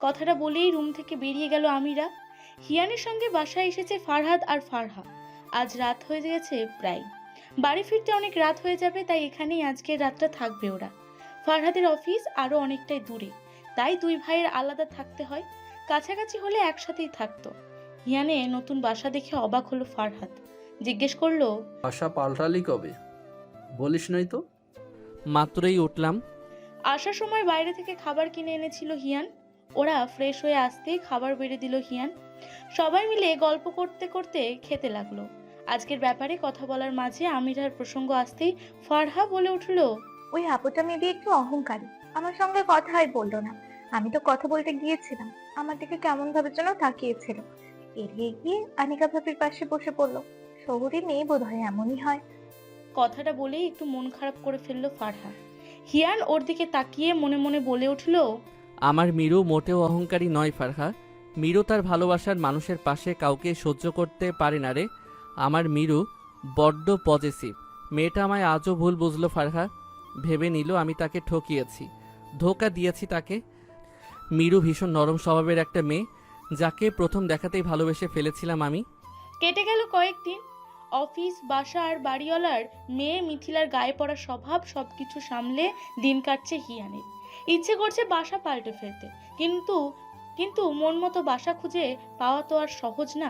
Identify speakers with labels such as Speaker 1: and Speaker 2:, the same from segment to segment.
Speaker 1: কথাটা বলেই রুম থেকে বেরিয়ে গেল আমিরা। হিয়ানের সঙ্গে বাসায় এসেছে ফারহাদ আর ফারহা। আজ রাত হয়ে গেছে প্রায়, বাড়ি ফিরতে অনেক রাত হয়ে যাবে, তাই এখানেই আজকের রাতটা থাকবে ওরা। ফারহাদের অফিস আরো অনেকটাই দূরে, তাই দুই ভাইয়ের আলাদা থাকতে হয়। কাছাকাছি হলে একসাথেই থাকতো। হিয়ানে নতুন বাসা দেখে অবাক হলো ফারহাদ। জিজ্ঞেস করলো,
Speaker 2: বাসা পাল্টালি কবে? বলিস নাই তো।
Speaker 3: মাত্রই উঠলাম।
Speaker 1: আসার সময় বাইরে থেকে খাবার কিনে এনেছিল হিয়ান। ওরা ফ্রেশ হয়ে আসতেই খাবার বেড়ে দিল হিয়ান। সবাই মিলে গল্প করতে করতে খেতে লাগলো। আজকের ব্যাপারে কথা বলার মাঝে আমিরার প্রসঙ্গ আসতেই ফারহা বলে উঠল,
Speaker 4: ওই আপুটা মেবি একটু অহংকারী, আমার সঙ্গে কথাই বললো না। আমি তো কথা বলতে গিয়েছিলাম, আমার দিকে কেমন ভাবে যেন তাকিয়েছিল। এড়িয়ে গিয়ে আনিকা ভাবির পাশে বসে পড়লো। শহরে মেয়ে বোধ হয় এমনই হয়।
Speaker 1: কথাটা বলেই একটু মন খারাপ করে ফেললো ফারহা। হিয়ান ওর দিকে তাকিয়ে মনে মনে বলে উঠল,
Speaker 3: আমার মিরু মোটেও অহংকারী নয় ফারহা। মিরু তার ভালোবাসার মানুষের পাশে কাউকে সহ্য করতে পারে না রে। আমার মিরু বড্ড পজেসিভ। মেয়েটা আমায় আজও ভুল বুঝলো ফারহা। ভেবে নিল আমি তাকে ঠকিয়েছি, ধোঁকা দিয়েছি তাকে। মিরু ভীষণ নরম স্বভাবের একটা মেয়ে, যাকে প্রথম দেখাতেই ভালোবেসে ফেলেছিলাম আমি।
Speaker 1: কেটে গেল কয়েকদিন। অফিস, বাসা আর বাড়িওয়ালার মেয়ে মিথিলার গায়ে পড়া স্বভাব সবকিছু সামলে দিন কাটছে হিয়ানের। ইচ্ছে করছে বাসা পাল্টে ফেলতে, কিন্তু কিন্তু মন মতো বাসা খুঁজে পাওয়া তো আর সহজ না।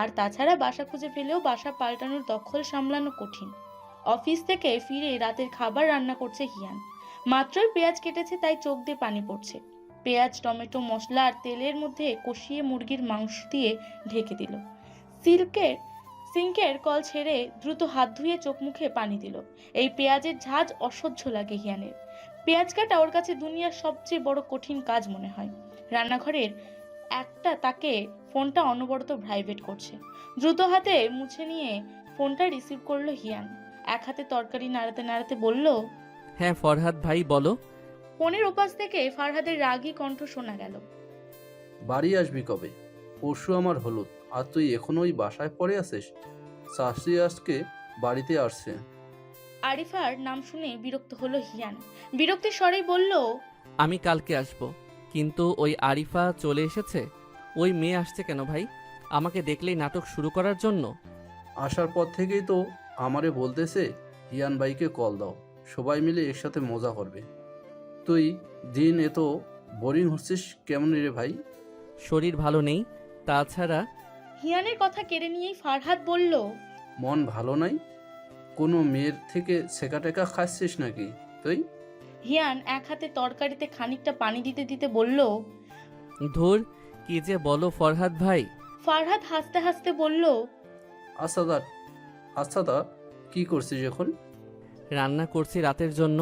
Speaker 1: আর তাছাড়া বাসা খুঁজে পেলেও বাসা পাল্টানোর দখল সামলানো কঠিন। অফিস থেকে ফিরে রাতের খাবার রান্না করছে হিয়ান। মাত্রই পেঁয়াজ কেটেছে, তাই চোখ দিয়ে পানি পড়ছে। পেঁয়াজ, টমেটো, মশলা আর তেলের মধ্যে কষিয়ে মুরগির মাংস দিয়ে ঢেকে দিল। সিঙ্কের কল ছেড়ে দ্রুত হাত ধুয়ে চোখ মুখে পানি দিল। এই পেঁয়াজের ঝাঁজ অসহ্য লাগে হিয়ানের। পেঁয়াজ কাটা ওর কাছে দুনিয়ার সবচেয়ে বড় কঠিন কাজ মনে হয়। রান্নাঘরের একটা তাকে ফোনটা অনবরত ভাইব্রেট করছে। দ্রুত হাতে মুছে নিয়ে ফোনটা রিসিভ করলো হিয়ান। এক হাতে তরকারি নাড়াতে নাড়াতে বলল,
Speaker 3: হ্যাঁ ফরহাদ ভাই বলো।
Speaker 1: ফোনের ওপাশ থেকে ফারহাদের রাগী কণ্ঠ শোনা গেল,
Speaker 2: বাড়ি আসবি কবে? পরশু আমার হলুদ, আর তুই এখনো ওই বাসায় পড়ে আছিস? শাশুড়ি আজকে বাড়িতে আসছে।
Speaker 1: আরিফার নাম শুনে বিরক্ত হলো হিয়ান। বিরক্তির স্বরেই বলল,
Speaker 3: আমি কালকে আসব। কিন্তু ওই আরিফা চলে এসেছে। ওই মেয়ে আসছে কেন ভাই? আমাকে দেখলেই নাটক শুরু করার জন্য?
Speaker 2: আসার পর থেকেই তো আমারে বলতেছে হিয়ান ভাইকে কল দাও, সবাই মিলে একসাথে মজা করবে। তুই দিন এত বোরিং হচ্ছিস কেমন রে ভাই?
Speaker 3: শরীর ভালো নেই, তাছাড়া।
Speaker 1: হিয়ানের কথা কেড়ে নিয়েই ফারহাদ বলল,
Speaker 2: মন ভালো নাই? কোনো মেয়ের থেকে ছেঁকা টেকা খাচ্ছিস নাকি তুই?
Speaker 1: হিয়ান এক হাতে তরকারিতে খানিকটা পানি দিতে দিতে বলল।
Speaker 3: ধুর, কি যে বলো ফরহাদ ভাই।
Speaker 1: ফারহাদ হাসতে হাসতে বলল,
Speaker 2: আচ্ছা দা, আচ্ছা দা, কি করছিস এখন?
Speaker 3: রান্না করছি রাতের জন্য।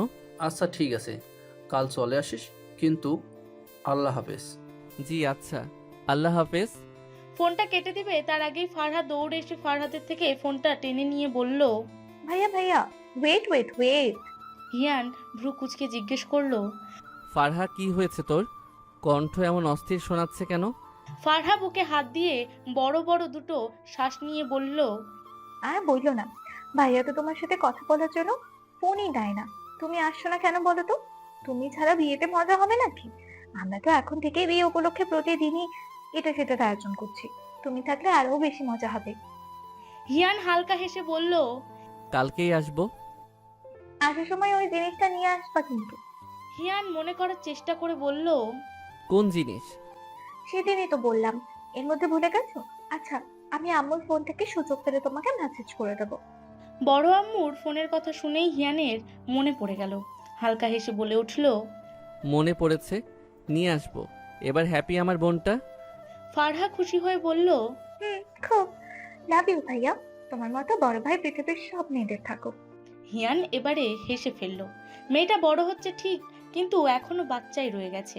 Speaker 2: আচ্ছা ঠিক আছে, কাল চলে আসিস কিন্তু। আল্লাহ হাফেজ।
Speaker 3: জি আচ্ছা, আল্লাহ হাফেজ।
Speaker 1: ফোনটা কেটে দিবে তার আগেই ফারহাদ দৌড়ে এসে ফারহাদের থেকে ফোনটা টেনে নিয়ে বলল।
Speaker 4: ভাইয়া ভাইয়া, ওয়েট ওয়েট ওয়েট।
Speaker 1: হিয়ান ভ্রু কুচকে জিজ্ঞেস করলো,
Speaker 3: ফারহা কি হয়েছে তোর? কণ্ঠ এমন অস্থির শোনাচ্ছে কেন?
Speaker 1: ফারহা বুকে হাত দিয়ে বড় বড় দুটো শ্বাস নিয়ে বলল,
Speaker 4: আর বইলো না, ভাইয়া তো তোমার সাথে কথা বলার জন্য ফোনই দেয় না। তুমি আসছো না কেন বলো তো? তুমি ছাড়া বিয়েতে মজা হবে নাকি? আমরা তো এখন থেকেই বিয়ে উপলক্ষে প্রতিদিনই এটা সেটার আয়োজন করছি। তুমি থাকলে আরো বেশি মজা হবে।
Speaker 1: হিয়ান হালকা হেসে বলল,
Speaker 3: কালকেই আসবো।
Speaker 4: আসার সময় ওই জিনিসটা নিয়ে আসবা কিন্তু।
Speaker 1: হিয়ান মনে করার চেষ্টা করে বলল,
Speaker 3: কোন জিনিস?
Speaker 4: সেদিনই তো বললাম, এর মধ্যে ভুলে গেছো? আচ্ছা, আমি আম্মুর ফোন থেকে সুযোগ পেলে তোমাকে মেসেজ করে দেবো।
Speaker 1: বড় আম্মুর ফোনের কথা শুনেই হিয়ানের মনে পড়ে গেল। হালকা হেসে বলে উঠল,
Speaker 3: মনে পড়েছে, নিয়ে আসবো। এবার হ্যাপি আমার বোনটা?
Speaker 1: ফারহা খুশি হয়ে বলল,
Speaker 4: খুব। লাভ ইউ ভাইয়া। তোমার মতো বড় ভাই পৃথিবীর সব মেয়েদের থাকুক।
Speaker 1: হিয়ান এবারে হেসে ফেলল। মেয়েটা বড় হচ্ছে ঠিক, কিন্তু এখনো বাচ্চাই রয়ে গেছে।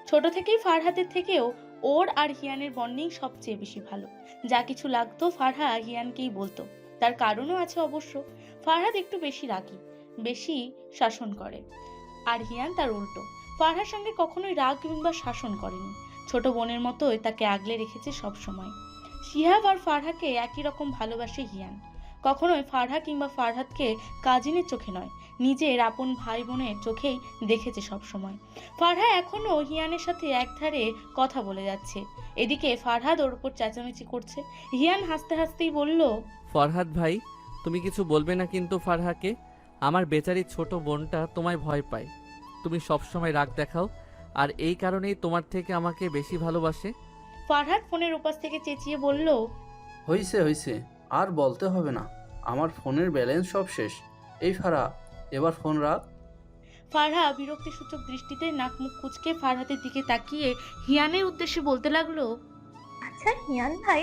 Speaker 1: ছোট থেকেই ফারহাদের থেকেও ওর আর হিয়ানের বন্ডিং সবচেয়ে বেশি ভালো। যা কিছু লাগতো ফারহা হিয়ানকেই বলতো। তার কারণও আছে অবশ্য। ফারহাদ একটু বেশি রাগী, বেশি শাসন করে, আর হিয়ান তার উল্টো। ফারহার সঙ্গে কখনোই রাগ কিংবা শাসন করেনি। ছোট বোনের মতোই তাকে আগলে রেখেছে সব সময়। শিহাব আর ফারহাকে একই রকম ভালোবাসে হিয়ান। কখনোই ফারহা কিংবা ফারহাদকে কাজিনের চোখে নয়, নিজের আপন ভাই বোনের চোখেই দেখেছে সবসময়। ফারহা এখনও হিয়ানের সাথে একধারে কথা বলে যাচ্ছে, এদিকে ফারহাদ ওর উপর চেঁচামেচি করছে। হিয়ান হাসতে হাসতেই বলল,
Speaker 3: ফরহাদ ভাই, তুমি কিছু বলবে না কিন্তু ফারহাকে? আমার বেচারি ছোট বোনটা তোমায় ভয় পায়। তুমি সবসময় রাগ দেখাও, আর এই কারণেই তোমার থেকে আমাকে বেশি ভালোবাসে।
Speaker 1: ফারহাদ ফোনের উপাস থেকে চেঁচিয়ে বলল,
Speaker 2: হইছে হইছে, আর বলতে হবে না, আমার ফোনের ব্যালেন্স সব শেষ। এই ফারা, এবার ফোন রাখ।
Speaker 1: ফারহা বিরক্তিসূচক দৃষ্টিতে নাক মুখ কুঁচকে ফারহাদের দিকে তাকিয়ে হিয়ানের উদ্দেশ্যে বলতে লাগলো,
Speaker 4: আচ্ছা হিয়ান ভাই,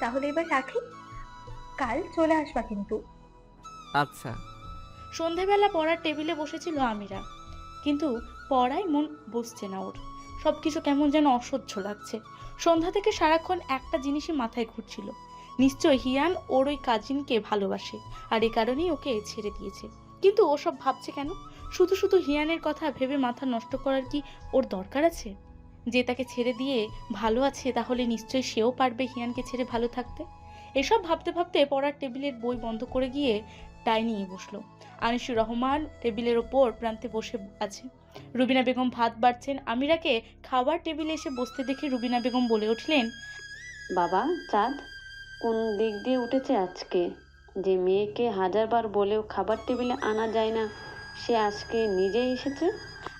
Speaker 4: তাহলে এবার রাখি, কাল চলে আসবা কিন্তু।
Speaker 3: আচ্ছা।
Speaker 1: সন্ধেবেলা পড়ার টেবিলে বসেছিল আমিরা, কিন্তু পড়ায় মন বসছে না ওর। সবকিছু কেমন যেন অসহ্য লাগছে। সন্ধ্যা থেকে সারাক্ষণ একটা জিনিসই মাথায় ঘুরছিল, নিশ্চয় হিয়ান ওর ওই কাজিনকে ভালোবাসে আর এ কারণেই ওকে ছেড়ে দিয়েছে। কিন্তু ওসব ভাবছে কেন? শুধু শুধু হিয়ানের কথা ভেবে মাথা নষ্ট করার কি ওর দরকার আছে? যে তাকে ছেড়ে দিয়ে ভালো আছে, তাহলে নিশ্চয়ই সেও পারবে হিয়ানকে ছেড়ে ভালো থাকতে। এসব ভাবতে ভাবতে পড়ার টেবিলের বই বন্ধ করে গিয়ে ডাইনিংয়ে বসলো। আনিসুর রহমান টেবিলের ওপর প্রান্তে বসে আছে। রুবিনা বেগম ভাত বাড়ছেন। আমিরাকে খাবার টেবিলে এসে বসতে দেখে রুবিনা বেগম বলে উঠলেন,
Speaker 5: বাবা, চাঁদ কোন দিক দিয়ে উঠেছে আজকে? যে মেয়েকে হাজারবার বলেও খাবার টেবিলে আনা যায় না, সে আজকে নিজেই এসেছে।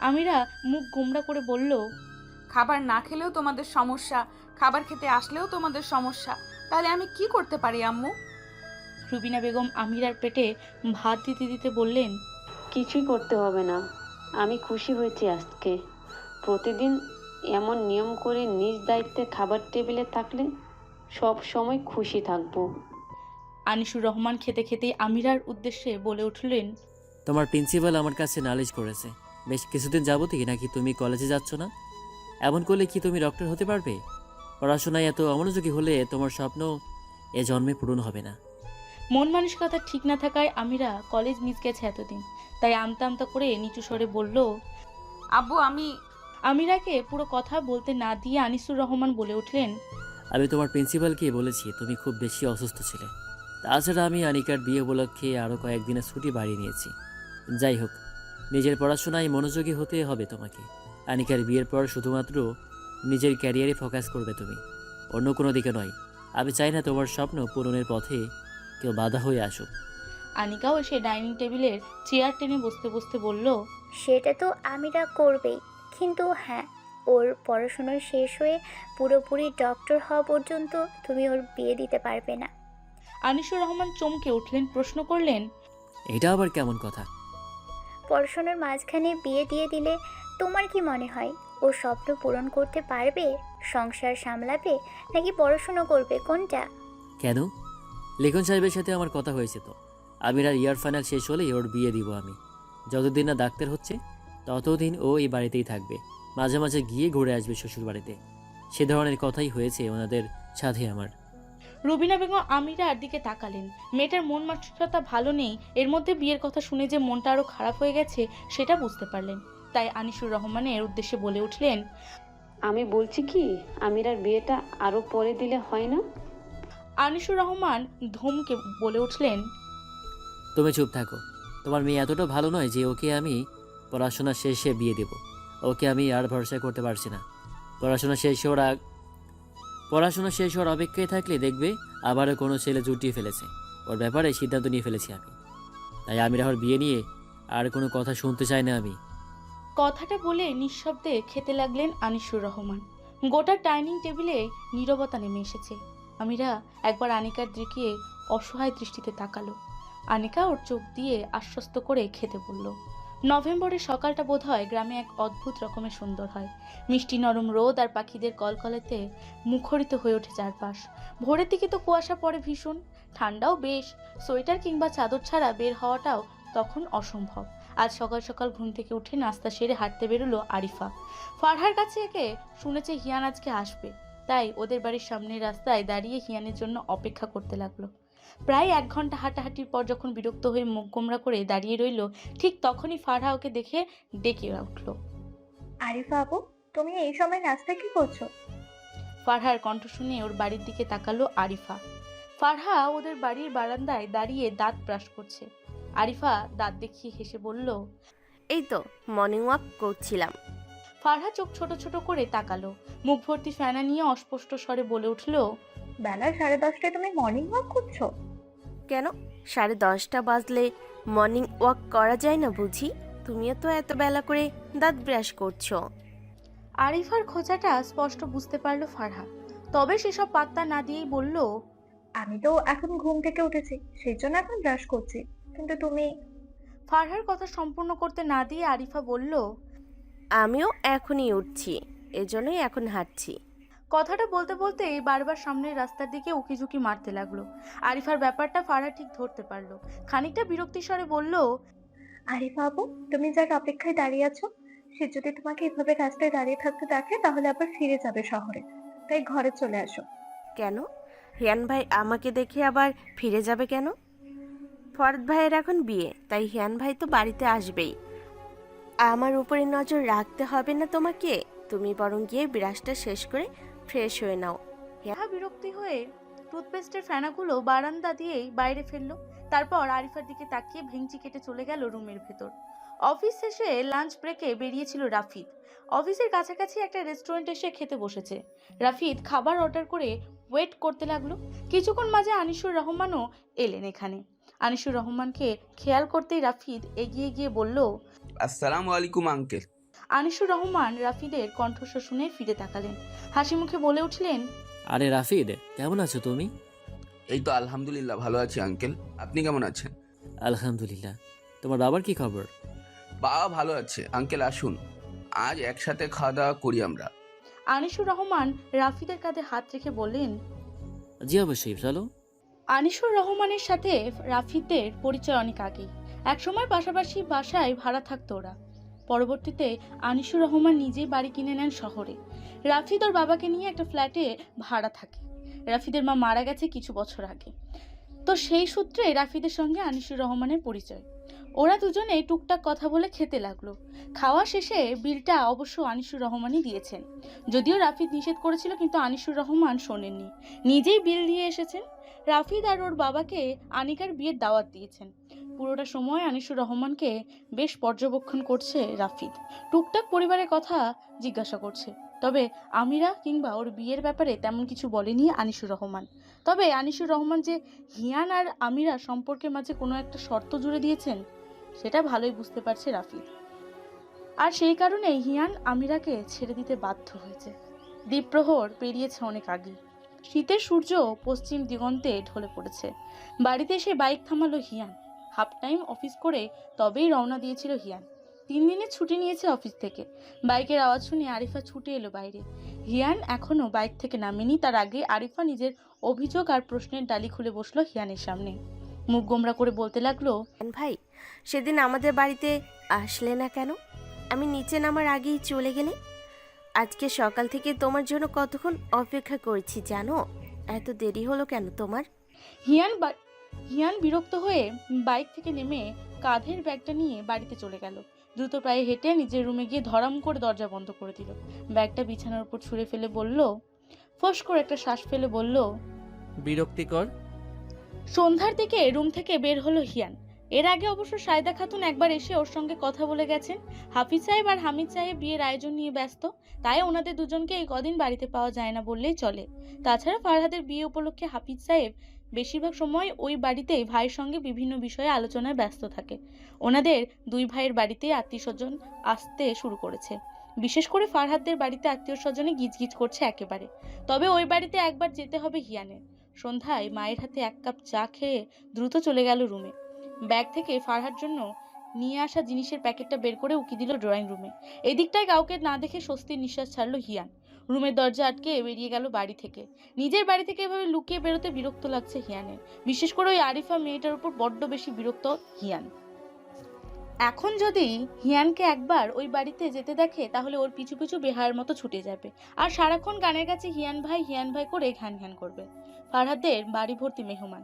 Speaker 1: আমিরা মুখ গোমড়া করে বলল,
Speaker 6: খাবার না খেলেও তোমাদের সমস্যা, খাবার খেতে আসলেও তোমাদের সমস্যা, তাহলে আমি কি করতে পারি আম্মু?
Speaker 1: রুবিনা বেগম আমিরার পেটে ভাত দিতে দিতে বললেন,
Speaker 5: কিছুই করতে হবে না, আমি খুশি হয়েছি আজকে। প্রতিদিন এমন নিয়ম করে নিজ দায়িত্বে খাবার টেবিলে থাকলে সব সময় খুশি থাকবো।
Speaker 1: আনিসুর রহমান খেতে খেতে আমিরার উদ্দেশ্যে বলে উঠলেন,
Speaker 7: তোমার প্রিন্সিপাল আমার কাছে নালিশ করেছে বেশ কিছুদিন যাবতই নাকি তুমি কলেজে যাচ্ছ না। এমন করলে কি তুমি ডক্টর হতে পারবে? পড়াশোনায় এত অমনোযোগী হলে তোমার স্বপ্ন এ জন্মে পূরণ হবে না।
Speaker 1: মন মানসিকতা ঠিক না থাকায় আমিরা কলেজ মিস গেছে এতদিন, তাই আমতা আমতা করে নিচু স্বরে বলল।
Speaker 6: আব্বু,
Speaker 1: আমিরাকে পুরো কথা বলতে না দিয়ে আনিসুর রহমান বলে উঠলেন,
Speaker 7: আমি তোমার প্রিন্সিপালকে বলেছি তুমি খুব বেশি অসুস্থ ছিলে। তাছাড়া আমি আনিকার বিয়ে উপলক্ষে আরও কয়েকদিনের ছুটি বাড়িয়ে নিয়েছি। যাই হোক, নিজের পড়াশোনায় মনোযোগী হতে হবে তোমাকে। আনিকার বিয়ের পর শুধুমাত্র নিজের ক্যারিয়ারে ফোকাস করবে তুমি, অন্য কোনো দিকে নয়। আমি চাই না তোমার স্বপ্ন পূরণের পথে কেউ বাধা হয়ে আসুক।
Speaker 1: আনিকাও এসে ডাইনিং টেবিলের চেয়ার টেনে বসতে বসতে বলল,
Speaker 8: সেটা তো আমিরা করবেই, কিন্তু হ্যাঁ, ওর পড়াশুনো শেষ হয়ে পুরোপুরি ডক্টর হওয়া পর্যন্ত তুমি ওর বিয়ে দিতে পারবে না।
Speaker 1: আনিসুর রহমান চমকে উঠলেন, প্রশ্ন করলেন,
Speaker 7: এটা আবার কেমন কথা?
Speaker 8: পড়াশোনার মাঝখানে বিয়ে দিয়ে দিলে তোমার কি মনে হয় ও স্বপ্ন পূরণ করতে পারবে? সংসার সামলাবে নাকি পড়াশুনো করবে, কোনটা?
Speaker 7: কেন? লিখন সাহেবের সাথে আমার কথা হয়েছে তো। আমিরার ইয়ার ফাইনাল শেষ হলেই ওর বিয়ে দিব আমি। যতদিন না ডাক্তার হচ্ছে ততদিন ও এই বাড়িতেই থাকবে, মাঝে মাঝে গিয়ে ঘুরে আসবে শ্বশুর বাড়িতে। সে ধরনের কথাই হয়েছে ওনাদের সাথে আমার।
Speaker 1: রুবিনা বেগম আমিরার দিকে তাকালেন। মেয়েটার মন মানসিকতা ভালো নেই, এর মধ্যে বিয়ের কথা শুনে যে মনটা আরো খারাপ হয়ে গেছে সেটা বুঝতে পারলেন। তাই আনিসুর রহমানের উদ্দেশ্যে বলে উঠলেন,
Speaker 5: আমি বলছি কি, আমিরার বিয়েটা আরও পরে দিলে হয় না?
Speaker 1: আনিসুর রহমান ধমকে বলে উঠলেন,
Speaker 7: তুমি চুপ থাকো। তোমার মেয়ে এতটা ভালো নয় যে ওকে আমি পড়াশোনা শেষে বিয়ে দেব। ওকে আমি আর ভরসা করতে পারছি না। পড়াশোনা শেষ হওয়ার অপেক্ষায় থাকলে দেখবে আবারও কোনো ছেলে জুটিয়ে ফেলেছে। ওর ব্যাপারে সিদ্ধান্ত নিয়ে ফেলেছি আমি। তাই আমির ওর বিয়ে নিয়ে আর কোনো কথা শুনতে চাই না আমি।
Speaker 1: কথাটা বলে নিঃশব্দে খেতে লাগলেন আনিসুর রহমান। গোটা ডাইনিং টেবিলে নীরবতা নেমে এসেছে। আমিরা একবার আনিকার দিকে অসহায় দৃষ্টিতে তাকালো। আনিকা ওর চোখ দিয়ে আশ্বস্ত করে খেতে বলল। নভেম্বরের সকালটা বোধহয় গ্রামে এক অদ্ভুত রকমের সুন্দর হয়। মিষ্টি নরম রোদ আর পাখিদের কলকলাতে মুখরিত হয়ে ওঠে চারপাশ। ভোরের দিকে তো কুয়াশা পড়ে ভীষণ, ঠান্ডাও বেশ। সোয়েটার কিংবা চাদর ছাড়া বের হওয়াটাও তখন অসম্ভব। আজ সকাল সকাল ঘুম থেকে উঠে নাস্তা সেরে হাঁটতে বেরোলো আরিফা। ফারহার কাছে একে শুনেছে হিয়ান আজকে আসবে, তাই ওদের বাড়ির সামনের রাস্তায় দাঁড়িয়ে হিয়ানের জন্য অপেক্ষা করতে লাগলো। প্রায় 1 ঘন্টা হাঁটাহাঁটির পর যখন বিরক্ত হয়ে মুখ গোমড়া করে দাঁড়িয়ে রইল, ঠিক তখনই ফারহা ওকে দেখে ডেকে উঠল।
Speaker 4: আরিফা আপু, তুমি এই সময় নাস্তা কি করছো?
Speaker 1: ফারহার কণ্ঠ শুনে ওর বাড়ির দিকে তাকালো আরিফা। ফারহা ওদের বাড়ির বারান্দায় দাঁড়িয়ে দাঁত ব্রাশ করছে। আরিফা দাঁত দেখিয়ে হেসে বলল,
Speaker 9: এই তো মর্নিং ওয়াক করছিলাম।
Speaker 1: ফারহা চোখ ছোট ছোট করে তাকালো, মুখ ভর্তি ফেনা নিয়ে অস্পষ্ট স্বরে বলে উঠল,
Speaker 4: বেলা 10:30টায় তুমি মর্নিং ওয়াক করছো?
Speaker 9: কেন 10:30 বাজলে মর্নিং ওয়াক করা যায় না বুঝি? তুমিও তো এত বেলা করে দাঁত ব্রাশ করছো।
Speaker 1: আরিফার খোঁচাটা স্পষ্ট বুঝতে পারলো ফারহা, তবে সেসব পাত্তা না দিয়েই বলল,
Speaker 4: আমি তো এখন ঘুম থেকে উঠেছি, সেই জন্য এখন ব্রাশ করছি, কিন্তু তুমি।
Speaker 1: ফারহার কথা সম্পূর্ণ করতে না দিয়ে আরিফা বলল,
Speaker 9: আমিও এখনই উঠছি, এজন্যই এখন হাঁটছি।
Speaker 1: কথাটা বলতে বলতেই বারবার সামনের রাস্তার দিকে উকিঝুঁকি মারতে লাগলো। আরিফার ব্যাপারটা ফারহা ঠিক ধরতে পারলো। খানিকটা বিরক্তি স্বরে বলল,
Speaker 4: আরিফা আপু, তুমি যার অপেক্ষায় দাঁড়িয়ে আছো, সে যদি তোমাকে এভাবে রাস্তায় দাঁড়িয়ে থাকতে দেখে তাহলে আবার ফিরে যাবে শহরে, তাই ঘরে চলে আসো।
Speaker 9: কেন হিয়ান ভাই আমাকে দেখে আবার ফিরে যাবে কেন? ফরদ ভাইয়ের এখন বিয়ে, তাই হিয়ান ভাই তো বাড়িতে আসবেই। আমার উপরে নজর রাখতে হবে না তোমাকে। তুমি বরং গিয়ে ব্রাশটা শেষ করে ফ্রেশ হয়ে নাও।
Speaker 1: ফারহা বিরক্তি হয়ে টুথপেস্টের ফেনাগুলো বারান্দা দিয়েই বাইরে ফেললো। তারপর আরিফার দিকে তাকিয়ে ভেঙচি কেটে চলে গেল রুমের ভেতর। অফিস শেষে লাঞ্চ ব্রেকে বেরিয়েছিল রাফিদ। অফিসের কাছাকাছি একটা রেস্টুরেন্টে এসে খেতে বসেছে। রাফিদ খাবার অর্ডার করে ওয়েট করতে লাগলো। কিছুক্ষণ মাঝে আনিসুর রহমানও এলেন এখানে। আনিসুর রহমানকে খেয়াল করতেই রাফিদ এগিয়ে গিয়ে বলল,
Speaker 10: আসসালামু আলাইকুম আঙ্কেল।
Speaker 1: আনিসুর রহমান রাফিদের কণ্ঠস্বর শুনে ফিরে তাকালেন, হাসি মুখে বলে উঠলেন,
Speaker 7: আরে রাফিদ, কেমন আছো তুমি?
Speaker 10: এই তো আলহামদুলিল্লাহ ভালো আছি আঙ্কেল, আপনি কেমন আছেন?
Speaker 7: আলহামদুলিল্লাহ। তোমার বাবার কি খবর?
Speaker 10: বাবা ভালো আছে আঙ্কেল, আসুন আজ একসাথে খাওয়া দাওয়া করি আমরা।
Speaker 1: আনিসুর রহমান রাফিদের কাঁধে হাত রেখে বললেন,
Speaker 7: জি অবশ্যই, চলো।
Speaker 1: আনিসুর রহমানের সাথে রাফিদের পরিচয় অনেক আগেই। একসময় পাশাপাশি বাসায় ভাড়া থাকতো ওরা। পরবর্তীতে আনিসুর রহমান নিজেই বাড়ি কিনে নেন শহরে। রাফিদ ওর বাবাকে নিয়ে একটা ফ্ল্যাটে ভাড়া থাকে। রাফিদের মা মারা গেছে কিছু বছর আগে, তো সেই সূত্রে রাফিদের সঙ্গে আনিসুর রহমানের পরিচয়। ওরা দুজনে টুকটাক কথা বলে খেতে লাগলো। খাওয়া শেষে বিলটা অবশ্য আনিসুর রহমানই দিয়েছেন। যদিও রাফিদ নিষেধ করেছিল, কিন্তু আনিসুর রহমান শোনেননি, নিজেই বিল দিয়ে এসেছেন। রাফিদ আর ওর বাবাকে আনিকার বিয়ের দাওয়াত দিয়েছেন। পুরোটা সময় আনিসুর রহমানকে বেশ পর্যবেক্ষণ করছে রাফিদ। টুকটাক পরিবারের কথা জিজ্ঞাসা করছে, তবে আমিরা কিংবা ওর বিয়ের ব্যাপারে তেমন কিছু বলেনি আনিসুর রহমান। তবে আনিসুর রহমান যে হিয়ান আর আমিরা সম্পর্কের মাঝে কোনো একটা শর্ত জুড়ে দিয়েছেন, সেটা ভালোই বুঝতে পারছে রাফিদ। আর সেই কারণে হিয়ান আমিরাকে ছেড়ে দিতে বাধ্য হয়েছে। দ্বীপ্রহর পেরিয়েছে অনেক আগে। শীতের সূর্য পশ্চিম দিগন্তে ঢলে পড়েছে। বাড়িতে এসে বাইক থামালো হিয়ান। হাফ টাইম অফিস করে তবেই রওনা দিয়েছিল হিয়ান। 3 দিনের ছুটি নিয়েছে অফিস থেকে। বাইকের আওয়াজ শুনে আরিফা ছুটে এলো বাইরে। হিয়ান এখনো বাইক থেকে নামেনি। তার আগে আরিফা নিজের অভিযোগ আর প্রশ্নের ডালি খুলে বসলো হিয়ানের সামনে। মুখ গোমরা করে বলতে লাগলো,
Speaker 9: হিয়ান ভাই, সেদিন আমাদের বাড়িতে আসলে না কেন? আমি নিচে নামার আগেই চলে গেলে। আজকে সকাল থেকে তোমার জন্য কতক্ষণ অপেক্ষা করছি জানো? এত দেরি হলো কেন তোমার?
Speaker 1: হিয়ান বিরক্ত হয়ে বাইক থেকে নেমে কাঁধের ব্যাগটা নিয়ে বাড়িতে চলে গেল। দ্রুত পায়ে হেঁটে নিজের রুমে গিয়ে ধরাম করে দরজা বন্ধ করে দিল। ব্যাগটা বিছানার উপর ছুঁড়ে ফেলে বলল, ফোঁস করে একটা শ্বাস ফেলে বলল,
Speaker 3: বিরক্তিকর।
Speaker 1: সন্ধ্যার দিকে রুম থেকে বের হলো হিয়ান। এর আগে অবশ্য সায়দা খাতুন একবার এসে ওর সঙ্গে কথা বলে গেছেন। হাফিজ সাহেব আর হামিদ সাহেব বিয়ের আয়োজন নিয়ে ব্যস্ত, তাই ওনাদের দুজনকে এই কদিন বাড়িতে পাওয়া যায় না বললেই চলে। তাছাড়া ফারহাদের বিয়ে উপলক্ষে হাফিজ সাহেব বেশিরভাগ সময় ওই বাড়িতেই ভাইয়ের সঙ্গে বিভিন্ন বিষয়ে আলোচনায় ব্যস্ত থাকে। ওনাদের 2 ভাইয়ের বাড়িতেই আত্মীয়স্বজন আসতে শুরু করেছে। বিশেষ করে ফারহাদদের বাড়িতে আত্মীয়স্বজনে গিজগিজ করছে একেবারে। তবে ওই বাড়িতে একবার যেতে হবে হিয়ানের। সন্ধ্যায় মায়ের হাতে 1 কাপ চা খেয়ে দ্রুত চলে গেল রুমে। ব্যাগ থেকে ফারহার জন্য নিয়ে আসা জিনিসের প্যাকেটটা বের করে উকি দিল ড্রয়িং রুমে। এদিকটায় কাউকে না দেখে স্বস্তির নিঃশ্বাস ছাড়লো হিয়ান। রুমের দরজা আটকে বেরিয়ে গেল বাড়ি থেকে। নিজের বাড়ি থেকে এভাবে লুকিয়ে বেরোতে বিরক্ত লাগছে হিয়ানের। বিশেষ করে ওই আরিফা মেয়েটার উপর বড্ড বেশি বিরক্ত হিয়ান। এখন যদি হিয়ানকে একবার ওই বাড়িতে যেতে দেখে, তাহলে ওর পিছু পিছু বেহায়ের মতো ছুটে যাবে আর সারাক্ষণ গানের কাছে হিয়ান ভাই করে ঘ্যান ঘ্যান করবে। ফারহাদের বাড়ি ভর্তি মেহমান।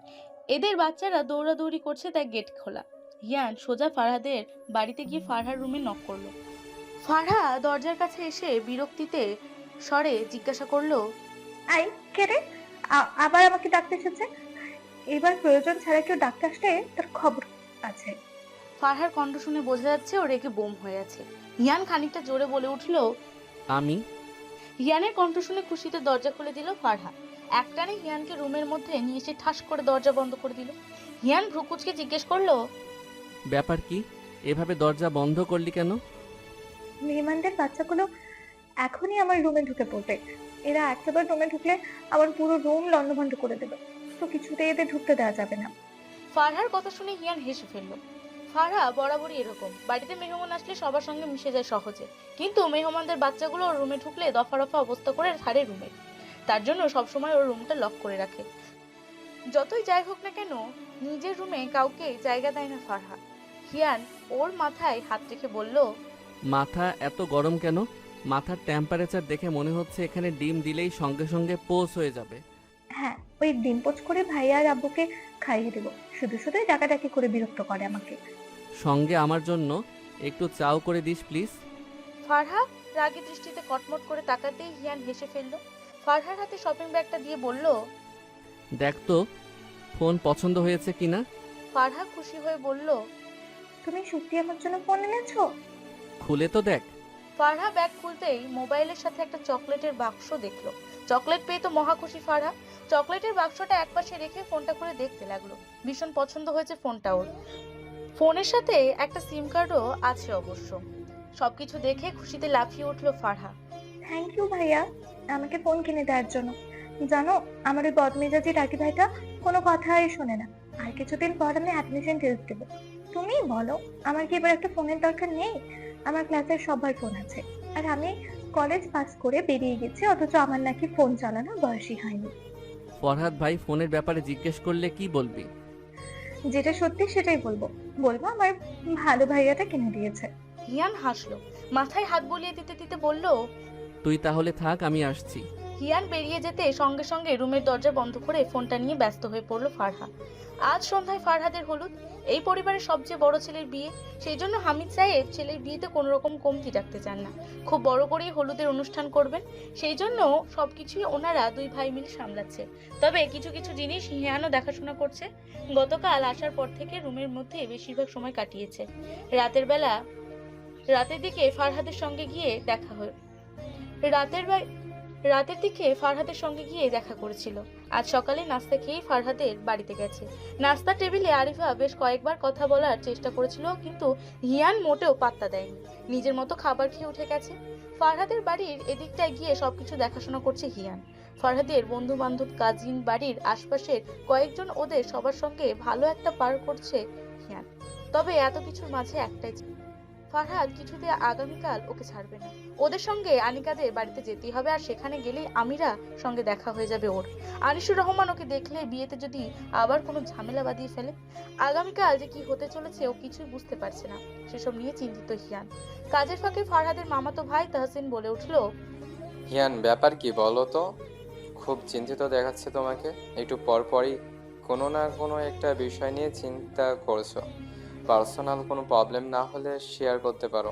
Speaker 1: এদের বাচ্চারা দৌড়াদৌড়ি করছে, তাই গেট খোলা। হিয়ান সোজা ফারহাদের বাড়িতে গিয়ে ফারহার রুমে নক করলো। ফারহা দরজার কাছে এসে বিরক্তিতে স্বরে জিজ্ঞাসা করলো,
Speaker 4: আই কে রে? আবার আমাকে ডাকতে এসেছে? এবার প্রয়োজন ছাড়া কেউ ডাকতে আসলে তার খবর। আছে।
Speaker 1: ফারহার কণ্ঠ শুনে বোঝা যাচ্ছে ও রেগে বোম হয়ে আছে। হিয়ান খানিকটা জোরে বলে উঠল।
Speaker 3: আমি
Speaker 1: হিয়ানের কণ্ঠ শুনে খুশিতে দরজা খুলে দিল ফারহা। একটানে হিয়ানকে রুমের মধ্যে নিয়ে এসে ঠাস করে দরজা বন্ধ করে দিল। হিয়ান ভ্রুকুচকে জিজ্ঞেস করলো,
Speaker 3: ব্যাপার কি? এভাবে দরজা বন্ধ করলি কেন?
Speaker 4: মেহমানদের বাচ্চাগুলো এখনই আমার রুমে ঢুকে পড়বে। এরা একটাবার রুমে ঢুকলে আমার পুরো রুম লন্ডভন্ড করে দেবে, তো কিছুতেই এদের ঢুকতে দেওয়া যাবে না।
Speaker 1: ফারহার কথা শুনে হিয়ান হেসে ফেলল। ফারহা বরাবরই এরকম, বাড়িতে মেহমান আসলে সবার সঙ্গে মিশে যায় সহজে, কিন্তু মেহমানদের বাচ্চাগুলো ওর রুমে ঢুকলে দফা রফা অবস্থা করে ছাড়ে রুমে। তার জন্য সবসময় ওর রুমটা লক করে রাখে। যতই যাই হোক না কেন, নিজের রুমে কাউকে জায়গা দেয় না ফারহা। হিয়ান ওর মাথায় হাত রেখে বলল,
Speaker 3: মাথা এত গরম কেন? মাথার টেম্পারেচার দেখে মনে হচ্ছে এখানে ডিম দিলেই সঙ্গে সঙ্গে পোষ হয়ে যাবে।
Speaker 4: হ্যাঁ, ওই ডিম পোচ করে ভাইয়া আর আব্বুকে খাইয়ে দেবো। শুধু শুধুই ডাকাডাকি করে বিরক্ত করে আমাকে।
Speaker 3: সঙ্গে আমার জন্য একটু চাও করে দিস প্লিজ।
Speaker 1: ফারহা রাগী দৃষ্টিতে কটমট করে তাকাতেই হিয়ান হেসে ফেলল। ফারহার হাতে শপিং ব্যাগটা দিয়ে বলল,
Speaker 3: দেখ তো ফোন পছন্দ হয়েছে কিনা।
Speaker 1: ফারহা খুশি হয়ে বলল,
Speaker 4: তুমি সত্যি আমার জন্য ফোন এনেছো?
Speaker 3: খুলে তো দেখ।
Speaker 1: ফারহা ব্যাগ খুলতেই মোবাইলের সাথে একটা চকলেটের বাক্স দেখলো। চকলেট পেয়ে তো মহা খুশি ফারহা। চকলেটের বাক্সটা একপাশে রেখে ফোনটা করে দেখতে লাগলো। ভীষণ পছন্দ হয়েছে ফোনটা ওর। ফোনের সাথে একটা সিম কার্ডও আছে অবশ্য। সবকিছু দেখে খুশিতে লাফিয়ে উঠলো ফারহা।
Speaker 4: থ্যাংক ইউ ভাইয়া আমাকে ফোন কিনে দেওয়ার জন্য। জানো, আমার ওই বদমেজাজি রাকি ভাইটা কোনো কথাই শোনে না। আর কিছুদিন পর আমি অ্যাডমিশন টেস্ট দেবো। তুমি বলো, আমার কি এবার একটা ফোনের দরকার নেই? আমার ক্লাসের সবার ফোন আছে, আর আমি কলেজ পাস করে বেরিয়ে গেছি, অথচ আমার নাকি ফোন চালানোর বয়সই হয়নি।
Speaker 3: ফরহাদ ভাই ফোনের ব্যাপারে জিজ্ঞেস করলে কি বলবি?
Speaker 4: যেটা সত্যি সেটাই বলবো। বলবো আমার ভালো ভাইয়াটা কিনে দিয়েছে।
Speaker 1: হিয়ান হাসলো, মাথায় হাত বুলিয়ে দিতে দিতে বলল,
Speaker 3: তুই তাহলে থাক, আমি আসছি।
Speaker 1: হিয়ান বেরিয়ে যেতে সঙ্গে সঙ্গে রুমের দরজা বন্ধ করে ফোনটা নিয়ে ব্যস্ত হয়ে পড়লো ফারহা। আজ সন্ধ্যায় ফারহাদের হলুদ। এই পরিবারের সবচেয়ে বড় ছেলের বিয়ে, সেই জন্য হামিদ সাহেব ছেলের বিয়েতে কোনো রকম কমতি রাখতে চান না। খুব বড় করেই হলুদের অনুষ্ঠান করবেন, সেই জন্য সবকিছুই ওনারা দুই ভাই মিলে সামলাচ্ছে। তবে কিছু কিছু জিনিস হিয়ানও দেখাশোনা করছে। গতকাল আসার পর থেকে রুমের মধ্যে বেশিরভাগ সময় কাটিয়েছে। রাতের দিকে ফারহাদের সঙ্গে গিয়ে ফারহাদের সঙ্গে গিয়ে দেখা করেছিল। আজ সকালে নাস্তা খেয়েই ফারহাদের বাড়িতে গেছে। নাস্তার টেবিলে আরিফা বেশ কয়েকবার কথা বলার চেষ্টা করেছিল, কিন্তু হিয়ান মোটেও পাত্তা দেয়নি। নিজের মতো খাবার খেয়ে উঠে গেছে। ফারহাদের বাড়ির এদিকটায় গিয়ে সবকিছু দেখাশোনা করছে হিয়ান। ফারহাদের বন্ধু বান্ধব, কাজিন, বাড়ির আশপাশের কয়েকজন, ওদের সবার সঙ্গে ভালো একটা পার করছে হিয়ান। তবে এত কিছুর মাঝে একটাই, ফারহাদ কিছুতে আগামীকাল ওকে ছাড়বে না। ওদের সঙ্গে আনিকাদের বাড়িতে যেতেই হবে, আর সেখানে গেলেই আমিরা সঙ্গে দেখা হয়ে যাবে ওর। আনিসুর রহমান ওকে দেখলে বিয়েতে যদি আবার কোনো ঝামেলা বাঁধিয়ে ফেলে। আগামীকাল যে কি হতে চলেছে ও কিছুই বুঝতে পারছে না। সেসব নিয়ে চিন্তিত হিয়ান। কাজের ফাঁকে ফারহাদের মামাতো ভাই তাহসিন বলে উঠল,
Speaker 11: হিয়ান, ব্যাপার কি বলো তো? খুব চিন্তিত দেখাচ্ছে তোমাকে। একটু পরপরই কোনো না কোনো একটা বিষয় নিয়ে চিন্তা করছো। পার্সোনাল কোনো প্রবলেম না হলে শেয়ার করতে পারো।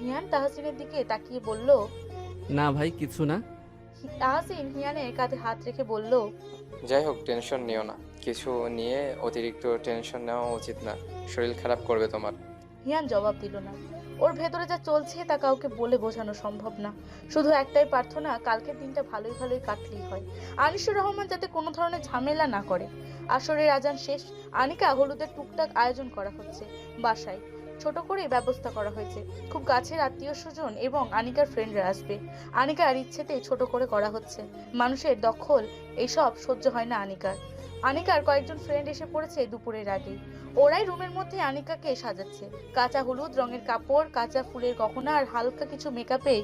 Speaker 1: হিয়ান তাহসিনের দিকে তাকিয়ে বলল।
Speaker 3: না ভাই, কিছু না।
Speaker 1: তাহসিন হিয়ানের কাঁধে হাত রেখে বলল,
Speaker 11: যাই হোক, টেনশন নিও না। কিছু নিয়ে অতিরিক্ত টেনশন নেওয়া উচিত না, শরীর খারাপ করবে তোমার।
Speaker 1: হিয়ান জবাব দিল না। ওর ভেতরে যা চলছে তা কাউকে বলে বোঝানো সম্ভব না। শুধু একটাই প্রার্থনা, কালকের দিনটা ভালোই ভালোই কাটলেই হয়। আনিসুর রহমান যাতে কোনো ধরনের ঝামেলা না করে। আসরের আজান শেষ। আনিকা হলুদের টুকটাক আয়োজন করা হচ্ছে বাসায়। ছোট করে ব্যবস্থা করা হয়েছে। খুব কাছের আত্মীয় স্বজন এবং আনিকার ফ্রেন্ডরা আসবে। আনিকার ইচ্ছেতেই ছোট করে করা হচ্ছে। মানুষের দখল এইসব সহ্য হয় না আনিকার কয়েকজন ফ্রেন্ড এসে পড়েছে দুপুরের আগেই। ওরাই রুমের মধ্যে আনিকাকে সাজাচ্ছে। কাঁচা হলুদ রঙের কাপড়, কাঁচা ফুলের গহনা আর হালকা কিছু মেকআপে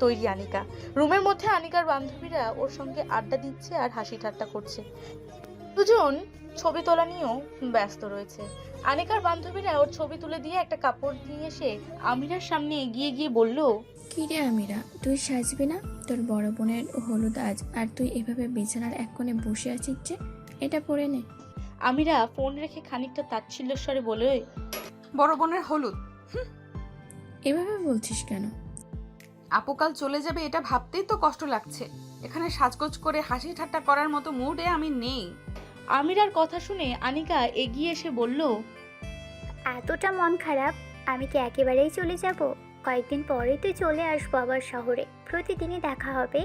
Speaker 1: তৈরি আনিকা। রুমের মধ্যে আনিকার বান্ধবীরা ওর সঙ্গে আড্ডা দিচ্ছে আর হাসি ঠাট্টা করছে। দুজন ছবি তোলা নিয়েও ব্যস্ত রয়েছে। আনিকার বান্ধবীরা ওর ছবি তুলে দিয়ে একটা কাপড় নিয়ে এসে আমিরার সামনে এগিয়ে গিয়ে বলল,
Speaker 12: কি রে আমিরা, তুই সাজবি না? তোর বড় বোনের হলুদ আজ, আর তুই এভাবে বিছানার এক কোণে বসে আছিস যে, এটা পরে নে।
Speaker 1: আমিরা ফোন রেখে খানিকটা তাচ্ছিল্যের স্বরে বলে,
Speaker 6: বড় বোনের হলুদ?
Speaker 12: এভাবে বলছিস কেন?
Speaker 6: আপু কাল চলে যাবে এটা ভাবতেই তো কষ্ট লাগছে। এখানে সাজগোজ করে হাসি ঠাট্টা করার মতো মুডে আমি নেই।
Speaker 1: আমিরার কথা শুনে আনিকা এগিয়ে এসে বলল,
Speaker 8: এতটা মন খারাপ? আমি কি একেবারেই চলে যাব? কয়েকদিন পরেই তো চলে আসবো আবার শহরে, প্রতিদিনই দেখা হবে।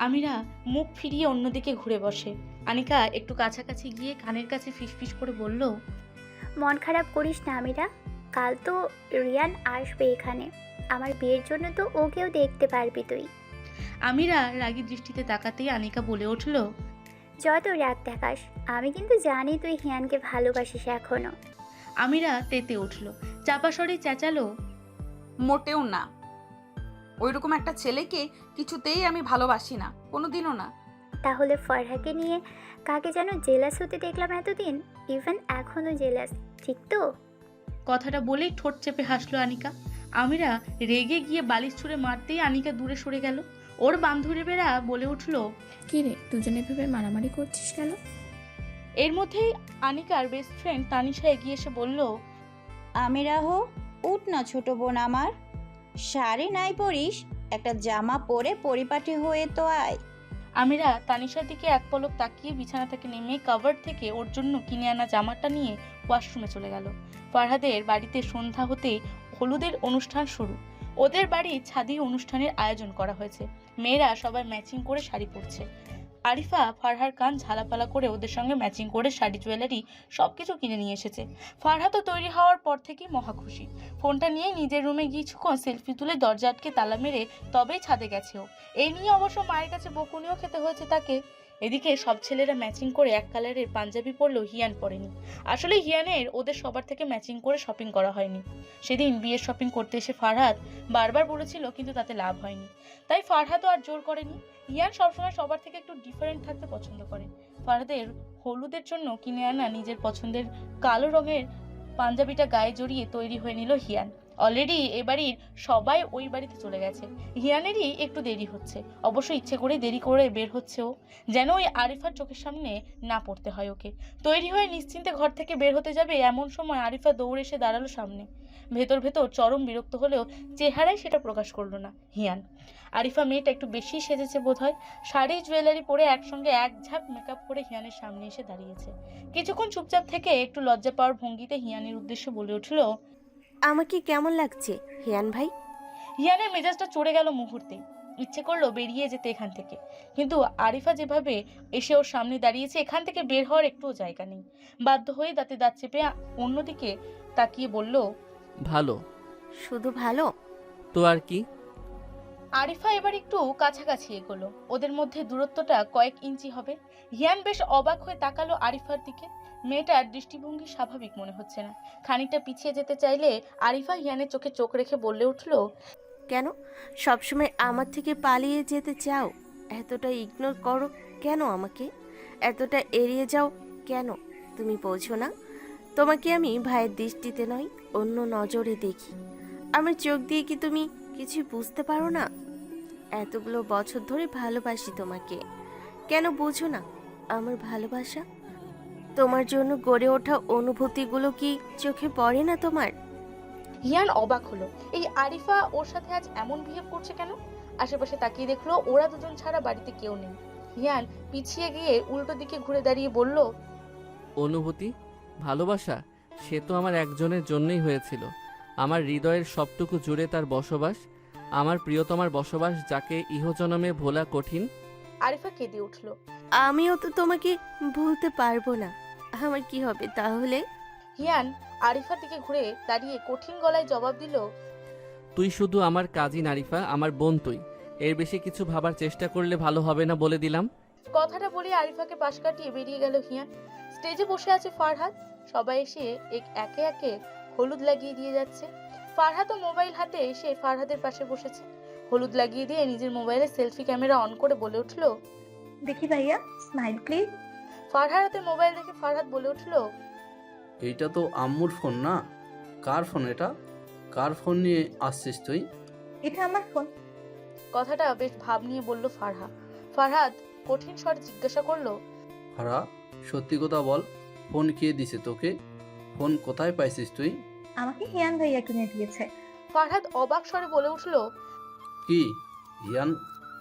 Speaker 1: আমিরা মুখ ফিরিয়ে অন্যদিকে ঘুরে বসে। আনিকা একটু কাছাকাছি গিয়ে কানের কাছে ফিসফিস করে বলল,
Speaker 8: মন খারাপ করিস না আমিরা, কাল তো রিয়ান আসবে এখানে, আমার বিয়ের জন্য তো ওকেও দেখতে পারবি তুই।
Speaker 1: আমিরা রাগী দৃষ্টিতে তাকাতেই আনিকা বলে উঠল,
Speaker 8: যত রাগ দেখাস, আমি কিন্তু জানি তুই হিয়ানকে ভালোবাসিস এখনো।
Speaker 1: আমিরা তেতে উঠল, চাপা স্বরে চেঁচালো,
Speaker 6: মোটেও না। ওইরকম একটা ছেলেকে কিছুতেই আমি ভালোবাসি না, কোনোদিনও না।
Speaker 8: তাহলে ফরহাকে নিয়ে কাকে যেন জেলাস হতে দেখলাম এতদিন, ইভেন এখনো জেলাস, ঠিক তো?
Speaker 1: কথাটা বলেই ঠোঁট চেপে হাসলো আনিকা। আমিরা রেগে গিয়ে বালিশ ছুঁড়ে মারতেই আনিকা দূরে সরে গেল। ওর বান্ধবীরা বলে উঠল,
Speaker 12: কী রে, দুজনে ভেবে মারামারি করছিস কেন?
Speaker 1: এর মধ্যেই আনিকার বেস্ট ফ্রেন্ড তানিশা এগিয়ে এসে বলল,
Speaker 13: আমিরাহ, উঠ না ছোট বোন আমার, শাড়ি নাই পরিস, একটা জামা পরে পরিপাটি হয়ে তো আয়।
Speaker 1: আমিরা তানিশার দিকে এক পলক তাকিয়ে বিছানা থেকে নেমে কভার থেকে ওর জন্য কিনে আনা জামাটা নিয়ে ওয়াশরুমে চলে গেল। ফারহাদের বাড়িতে সন্ধ্যা হতেই হলুদের অনুষ্ঠান শুরু। ওদের বাড়ির ছাদে অনুষ্ঠানের আয়োজন করা হয়েছে। মেয়েরা সবাই ম্যাচিং করে শাড়ি পরছে। আরিফা ফারহার কান ঝালাপালা করে ওদের সঙ্গে ম্যাচিং করে শাড়ি, জুয়েলারি সবকিছু কিনে নিয়ে এসেছে। ফারহা তো তৈরি হওয়ার পর থেকেই মহা খুশি। ফোনটা নিয়ে নিজের রুমে কিছুক্ষণ সেলফি তুলে দরজা আটকে তালা মেরে তবেই ছাদে গেছে ও। এই নিয়ে অবশ্য মায়ের কাছে বকুনিও খেতে হয়েছে তাকে। এদিকে সব ছেলেরা ম্যাচিং করে এক কালারের পাঞ্জাবি পরলেও হিয়ান পরেনি। আসলে হিয়ানের ওদের সবার থেকে ম্যাচিং করে শপিং করা হয়নি। সেদিন বিয়ের শপিং করতে এসে ফারহাদ বারবার বলেছিল, কিন্তু তাতে লাভ হয়নি। তাই ফারহাদও আর জোর করেনি। হিয়ান সবসময় সবার থেকে একটু ডিফারেন্ট থাকতে পছন্দ করে। ফারহাদের হলুদের জন্য কিনে আনা নিজের পছন্দের কালো রঙের পাঞ্জাবিটা গায়ে জড়িয়ে তৈরি হয়ে নিল হিয়ান। অলরেডি এবাড়ির সবাই ওই বাড়িতে চলে গেছে। হিয়ানেরই একটু দেরি হচ্ছে, অবশ্য ইচ্ছে করে দেরি করে বের হচ্ছে ও, যেন ওই আরিফার চোখের সামনে না পড়তে হয় ওকে। তৈরি হয়ে নিশ্চিন্তে ঘর থেকে বের হতে যাবে এমন সময় আরিফা দৌড়ে এসে দাঁড়ালো সামনে। ভেতর ভেতর চরম বিরক্ত হলেও চেহারায় সেটা প্রকাশ করলো না হিয়ান। আরিফা মেয়েটা একটু বেশি সেজেছে বোধহয়। শাড়ি, জুয়েলারি পরে একসঙ্গে এক ঝাঁক মেকআপ করে হিয়ানের সামনে এসে দাঁড়িয়েছে। কিছুক্ষণ চুপচাপ থেকে একটু লজ্জা পাওয়ার ভঙ্গিতে হিয়ানের উদ্দেশ্যে বলে উঠল,
Speaker 9: আমাকে কেমন লাগছে হিয়ান ভাই?
Speaker 1: হিয়ানের মেজাজটা চড়ে গেল মুহূর্তে। ইচ্ছে করলো বেরিয়ে যেতে এখান থেকে, কিন্তু আরিফা যেভাবে এসে ওর সামনে দাঁড়িয়েছে, এখান থেকে বের হওয়ার একটুও জায়গা নেই। বাধ্য হয়ে দাঁতে দাঁত চেপে অন্যদিকে তাকিয়ে বলল,
Speaker 3: ভালো।
Speaker 9: শুধু ভালো?
Speaker 3: তো আর কি?
Speaker 1: আরিফা এবার একটু কাছাকাছি এগোলো। ওদের মধ্যে দূরত্বটা কয়েক ইঞ্চি হবে। হিয়ান বেশ অবাক হয়ে তাকালো আরিফার দিকে। মেয়েটার দৃষ্টিভঙ্গি স্বাভাবিক মনে হচ্ছে না। খানিকটা পিছিয়ে যেতে চাইলে আরিফা হিয়ানের চোখে চোখ রেখে বললে উঠল,
Speaker 9: কেন সবসময় আমার থেকে পালিয়ে যেতে চাও? এতটা ইগনোর করো কেন আমাকে? এতটা এড়িয়ে যাও কেন? তুমি বোঝো না তোমাকে আমি ভাইয়ের দৃষ্টিতে নয়, অন্য নজরে দেখি। আমার চোখ দিয়ে কি তুমি কিছু বুঝতে পারো না? এতগুলো বছর ধরে ভালোবাসি তোমাকে, কেন বুঝো না আমার ভালোবাসা? তোমার জন্য গড়ে ওঠা অনুভূতিগুলো কি চোখে পড়ে না তোমার?
Speaker 1: হিয়ান অবাক হলো, এই আরিফা ওর সাথে আজ এমন বিহেভ করছে কেন। আশেপাশে তাকিয়ে দেখলো ওরা দুজন ছাড়া বাড়িতে কেউ নেই। হিয়ান পিছিয়ে গিয়ে উল্টো দিকে ঘুরে দাঁড়িয়ে বলল,
Speaker 3: অনুভূতি, ভালোবাসা, সে তো আমার একজনের জন্যই হয়েছিল। আমার হৃদয়ের সবটুকু জুড়ে তার বসবাস, আমার প্রিয়তমার বসবাস, যাকে ইহজনমে ভোলা কঠিন।
Speaker 1: আরিফা কেঁদে উঠল।
Speaker 9: আমিও তো তোমাকে ভুলতে পারবো না, আমার কি হবে তাহলে?
Speaker 1: হিয়ান আরিফার দিকে ঘুরে দাঁড়িয়ে কঠিন গলায় জবাব দিল,
Speaker 3: তুই শুধু আমার কাজিন আরিফা, আমার বোন তুই। এর বেশি কিছু ভাবার চেষ্টা করলে ভালো হবে না বলে দিলাম।
Speaker 1: কথাটা বলে আরিফাকে পাশ কাটিয়ে বেরিয়ে গেল হিয়ান। স্টেজে বসে আছে ফারহাদ। সবাই এসে একে একে হলুদ লাগিয়ে দিয়ে যাচ্ছে। ফারহাদও মোবাইল হাতে এসে ফারহাদের পাশে বসেছে। হলুদ লাগিয়ে দিয়ে নিজের মোবাইলে সেলফি ক্যামেরা অন করে বলে উঠল,
Speaker 4: দেখি ভাইয়া, স্মাইল প্লিজ।
Speaker 1: ফারহার হাতে মোবাইল দেখে ফারহাদ বলে উঠল,
Speaker 2: এইটা তো আম্মুর ফোন না। কার ফোন এটা? কার ফোন নিয়ে আসছিস তুই?
Speaker 4: এটা আমার ফোন।
Speaker 1: কথাটা বেশ ভাব নিয়ে বলল ফারহা। ফারহাদ কঠিন স্বরে জিজ্ঞাসা করলো,
Speaker 2: হারা, সত্যি কথা বল, ফোন কে দিছে তোকে? ফোন কোথায় পাইছিস তুই?
Speaker 4: আমাকে হিয়ান ভাইয়া কিনে দিয়েছে।
Speaker 1: ফারহাদ অবাক স্বরে বলে উঠল,
Speaker 2: কি হিয়ান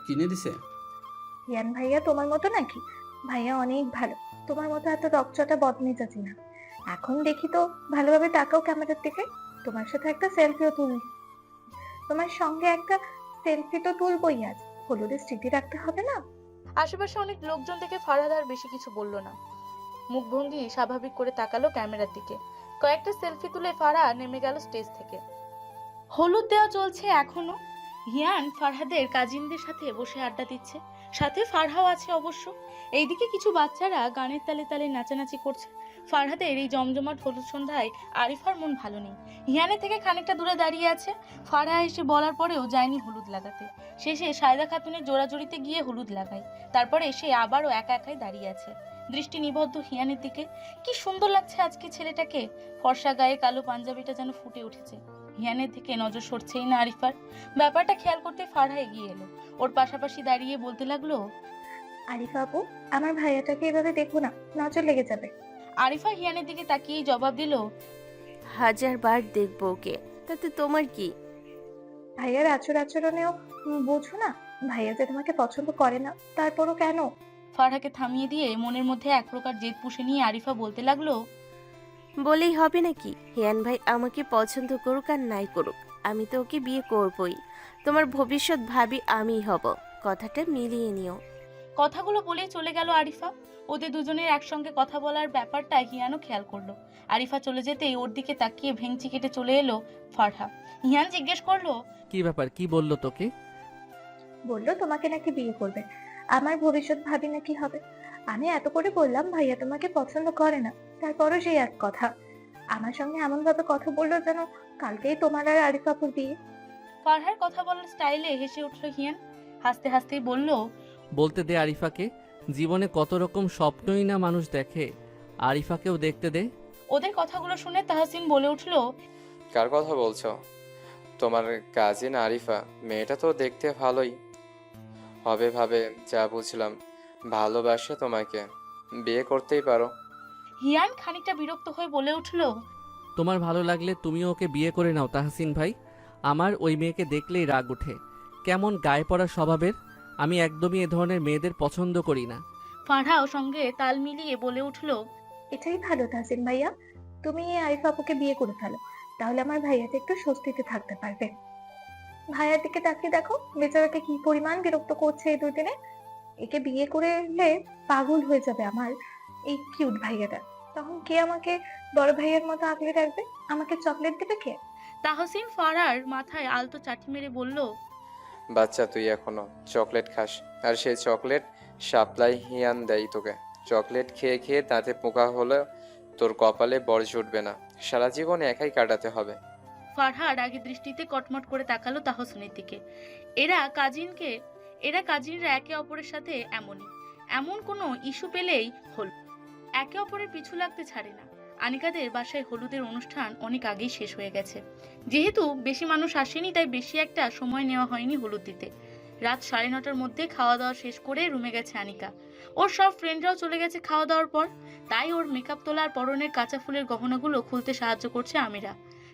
Speaker 2: কিনে দিছে?
Speaker 4: হিয়ান ভাইয়া তোমার মতো নাকি? ভাইয়া অনেক ভালো, তোমার মতো এত রকচটা বদমেজাজি না। এখন দেখি তো ভালোভাবে তাকাও ক্যামেরার দিকে। তোমার সাথে একটা সেলফিও তুলি, তোমার সঙ্গে একটা সেলফি তো তুলবই আজ, হলুদের স্মৃতি রাখতে হবে না?
Speaker 1: আশেপাশে অনেক লোকজন থেকে ফারহাদ আর বেশি কিছু বলল না, মুখভঙ্গি স্বাভাবিক করে তাকালো ক্যামেরার দিকে। কয়েকটা সেলফি তুলে ফারহা নেমে গেল স্টেজ থেকে। হলুদ দেওয়া চলছে এখনো। হিয়ান ফারহাদের কাজিনদের সাথে বসে আড্ডা দিচ্ছে, সাথে ফারহাও আছে অবশ্য। এইদিকে কিছু বাচ্চারা গানের তালে তালে নাচানাচি করছে। ফারহাদের এই জমজমাট হলুদ সন্ধ্যায় আরিফার মন ভালো নেই। হিয়ানের থেকে খানিকটা দূরে দাঁড়িয়ে আছে। ফারহা এসে বলার পরেও যায়নি হলুদ লাগাতে। শেষে সায়দা খাতুনের জোড়াজড়িতে গিয়ে হলুদ লাগায়। তারপরে এসে আবারও একা একাই দাঁড়িয়ে আছে, দৃষ্টি নিবদ্ধ হিয়ানের দিকে। কি সুন্দর লাগছে আজকে ছেলেটাকে, ফর্সা গায়ে কালো পাঞ্জাবিটা যেন ফুটে উঠেছে। হিয়ানের দিকে নজর সরছেই না আরিফার। ব্যাপারটা খেয়াল করতে ফারহা এগিয়ে এলো, ওর পাশাপাশি দাঁড়িয়ে বলতে লাগলো,
Speaker 4: আরিফা আপু, আমার ভাইয়াটাকে এভাবে দেখো না, নজর লেগে যাবে।
Speaker 1: আরিফা হিয়ানের দিকে তাকিয়ে জবাব দিল,
Speaker 9: 1000 বার দেখবো ওকে, তাতে তোমার কি?
Speaker 4: ভাইয়ার আচরণেও বোঝো না, ভাইয়া যে তোমাকে পছন্দ করে না, তারপরও কেন?
Speaker 1: ফারহাকে থামিয়ে দিয়ে মনের মধ্যে এক প্রকার জেদ পুষে নিয়ে আরিফা বলতে লাগলো,
Speaker 9: বলেই হবে নাকি? হিয়ান ভাই আমাকে পছন্দ করুক আর নাই করুক, আমি তো ওকে বিয়ে করবই। তোমার ভবিষ্যৎ ভাবি আমিই হব, কথাটা মিলিয়ে নিও।
Speaker 1: কথাগুলো বলেই চলে গেল আরিফা। ওদের দুজনের একসঙ্গে কথা বলার ব্যাপারটা হিয়ানও খেয়াল করলো। আরিফা চলে যেতেই ওর দিকে তাকিয়ে ভেঙচি কেটে চলে এলো ফারহা। হিয়ান জিজ্ঞেস করলো,
Speaker 3: কি ব্যাপার, কি বললো তোকে?
Speaker 4: বললো তোমাকে নাকি বিয়ে করবে, আমার ভবিষ্যৎ ভাবি নাকি হবে। আমি এত করে বললাম ভাইয়া তোমাকে পছন্দ করে না, তারপরও সেই এক কথা। আমার সঙ্গে এমন ভাবে কথা বললো যেন কালকেই তোমার আর আরিফা আপুর বিয়ে।
Speaker 1: ফারহার কথা বলার স্টাইলে হেসে উঠলো হিয়ান। হাসতে হাসতেই বলল,
Speaker 3: বলতে দে আরিফাকে, জীবনে কত রকম স্বপ্নই না মানুষ দেখে, আরিফাকেও দেখতে দে।
Speaker 1: ওদের কথাগুলো শুনে তাহসিন বলে উঠলো,
Speaker 11: কার কথা বলছো? তোমার কাজিন আরিফা, মেয়েটা তো দেখতে ভালোই হবে ভাবে যা বুঝলাম। ভালোবাসে তোমাকে, বিয়ে করতেই পারো।
Speaker 1: হিয়ান খানিকটা বিরক্ত হয়ে বলে উঠলো,
Speaker 3: তোমার ভালো লাগলে তুমিও ওকে বিয়ে করে নাও তাহসিন ভাই। আমার ওই মেয়েকে দেখলেই রাগ ওঠে, কেমন গায়ে পড়া স্বভাবের। আমি একদমই এ ধরনের মেয়েদের পছন্দ করি না।
Speaker 1: ফারহাও সঙ্গে তাল মিলিয়ে বলে উঠলো,
Speaker 4: এটাই ভালো তাহসিন ভাইয়া, তুমি এই আরিফা আপুকে বিয়ে করে ফেলো, তাহলে আমার ভাইয়াটা একটু স্বস্তিতে থাকতে পারবে। ভাইয়ার দিকে তাকিয়ে দেখো, বেচারাকে কি পরিমাণ বিরক্ত করছে এই দুদিনে। একে বিয়ে করলে পাগল হয়ে যাবে আমার এই কিউট ভাইয়াটা। তখন কে আমাকে বড় ভাইয়ের মতো আগলে রাখবে, আমাকে চকলেট দেবে কে?
Speaker 1: তাহসিন ফারহার মাথায় আলতো চাটি মেরে বলল,
Speaker 11: বাচ্চা তুই এখনো চকলেট খাস, আর সেই চকলেট সাপ্লাই হিয়ান দেয় তোকে। চকলেট খেয়ে খেয়ে দাঁতে পোকা হলে তোর কপালে বর জুটবে না, সারা জীবন একাই কাটাতে হবে।
Speaker 1: ফারহা রাগী দৃষ্টিতে কটমট করে তাকালো তাহসিনের দিকে। এরা কাজিনরা একে অপরের সাথে এমন কোনো ইস্যু পেলেই হল, একে অপরের পিছু লাগতে ছাড়ে না। আনিকাদের বাসায় হলুদের অনুষ্ঠান অনেক আগেই শেষ হয়ে গেছে। যেহেতু বেশি মানুষ আসেনি, তাই বেশি একটা সময় নেওয়া হয়নি হলুদ দিতে। রাত 9:30টার মধ্যে খাওয়া দাওয়া শেষ করে রুমে গেছে আনিকা। ওর সব ফ্রেন্ডরাও চলে গেছে খাওয়া দাওয়ার পর, তাই ওর মেকআপ তোলা আর পরনের কাঁচা ফুলের গহনাগুলো খুলতে সাহায্য করছে আমিরা।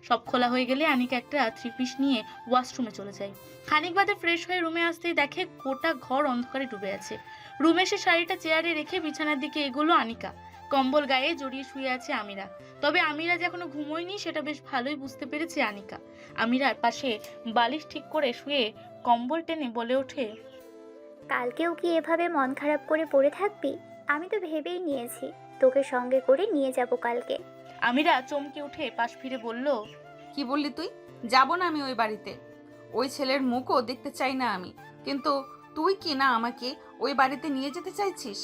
Speaker 1: সব খোলা হয়ে গেলে আনিকা একটা 3 পিস নিয়ে ওয়াশরুমে চলে যায়। খানিক বাদে ফ্রেশ হয়ে রুমে আসতেই দেখে গোটা ঘর অন্ধকারে ডুবে আছে। রুমে এসে শাড়িটা চেয়ারে রেখে বিছানার দিকে এগোলো আনিকা। কম্বল গায়ে জড়িয়ে শুয়ে আছে আমিরা। তবে আমিরা যে এখনো ঘুমোয়নি সেটা বেশ ভালোই বুঝতে পেরেছে আনিকা। আমিরার পাশে বালিশ ঠিক করে শুয়ে কম্বল টেনে বলে ওঠে,
Speaker 8: কালকেও কি এভাবে মন খারাপ করে পড়ে থাকবি? আমি তো ভেবেই নিয়েছি তোকে সঙ্গে করে নিয়ে যাব কালকে।
Speaker 1: আমিরা চমকে উঠে পাশ ফিরে বলল,
Speaker 6: কি বললি তুই? যাব না আমি ওই বাড়িতে, ওই ছেলের মুখও দেখতে চাই না আমি। কিন্তু তুই কি না আমাকে ওই বাড়িতে নিয়ে যেতে চাইছিস?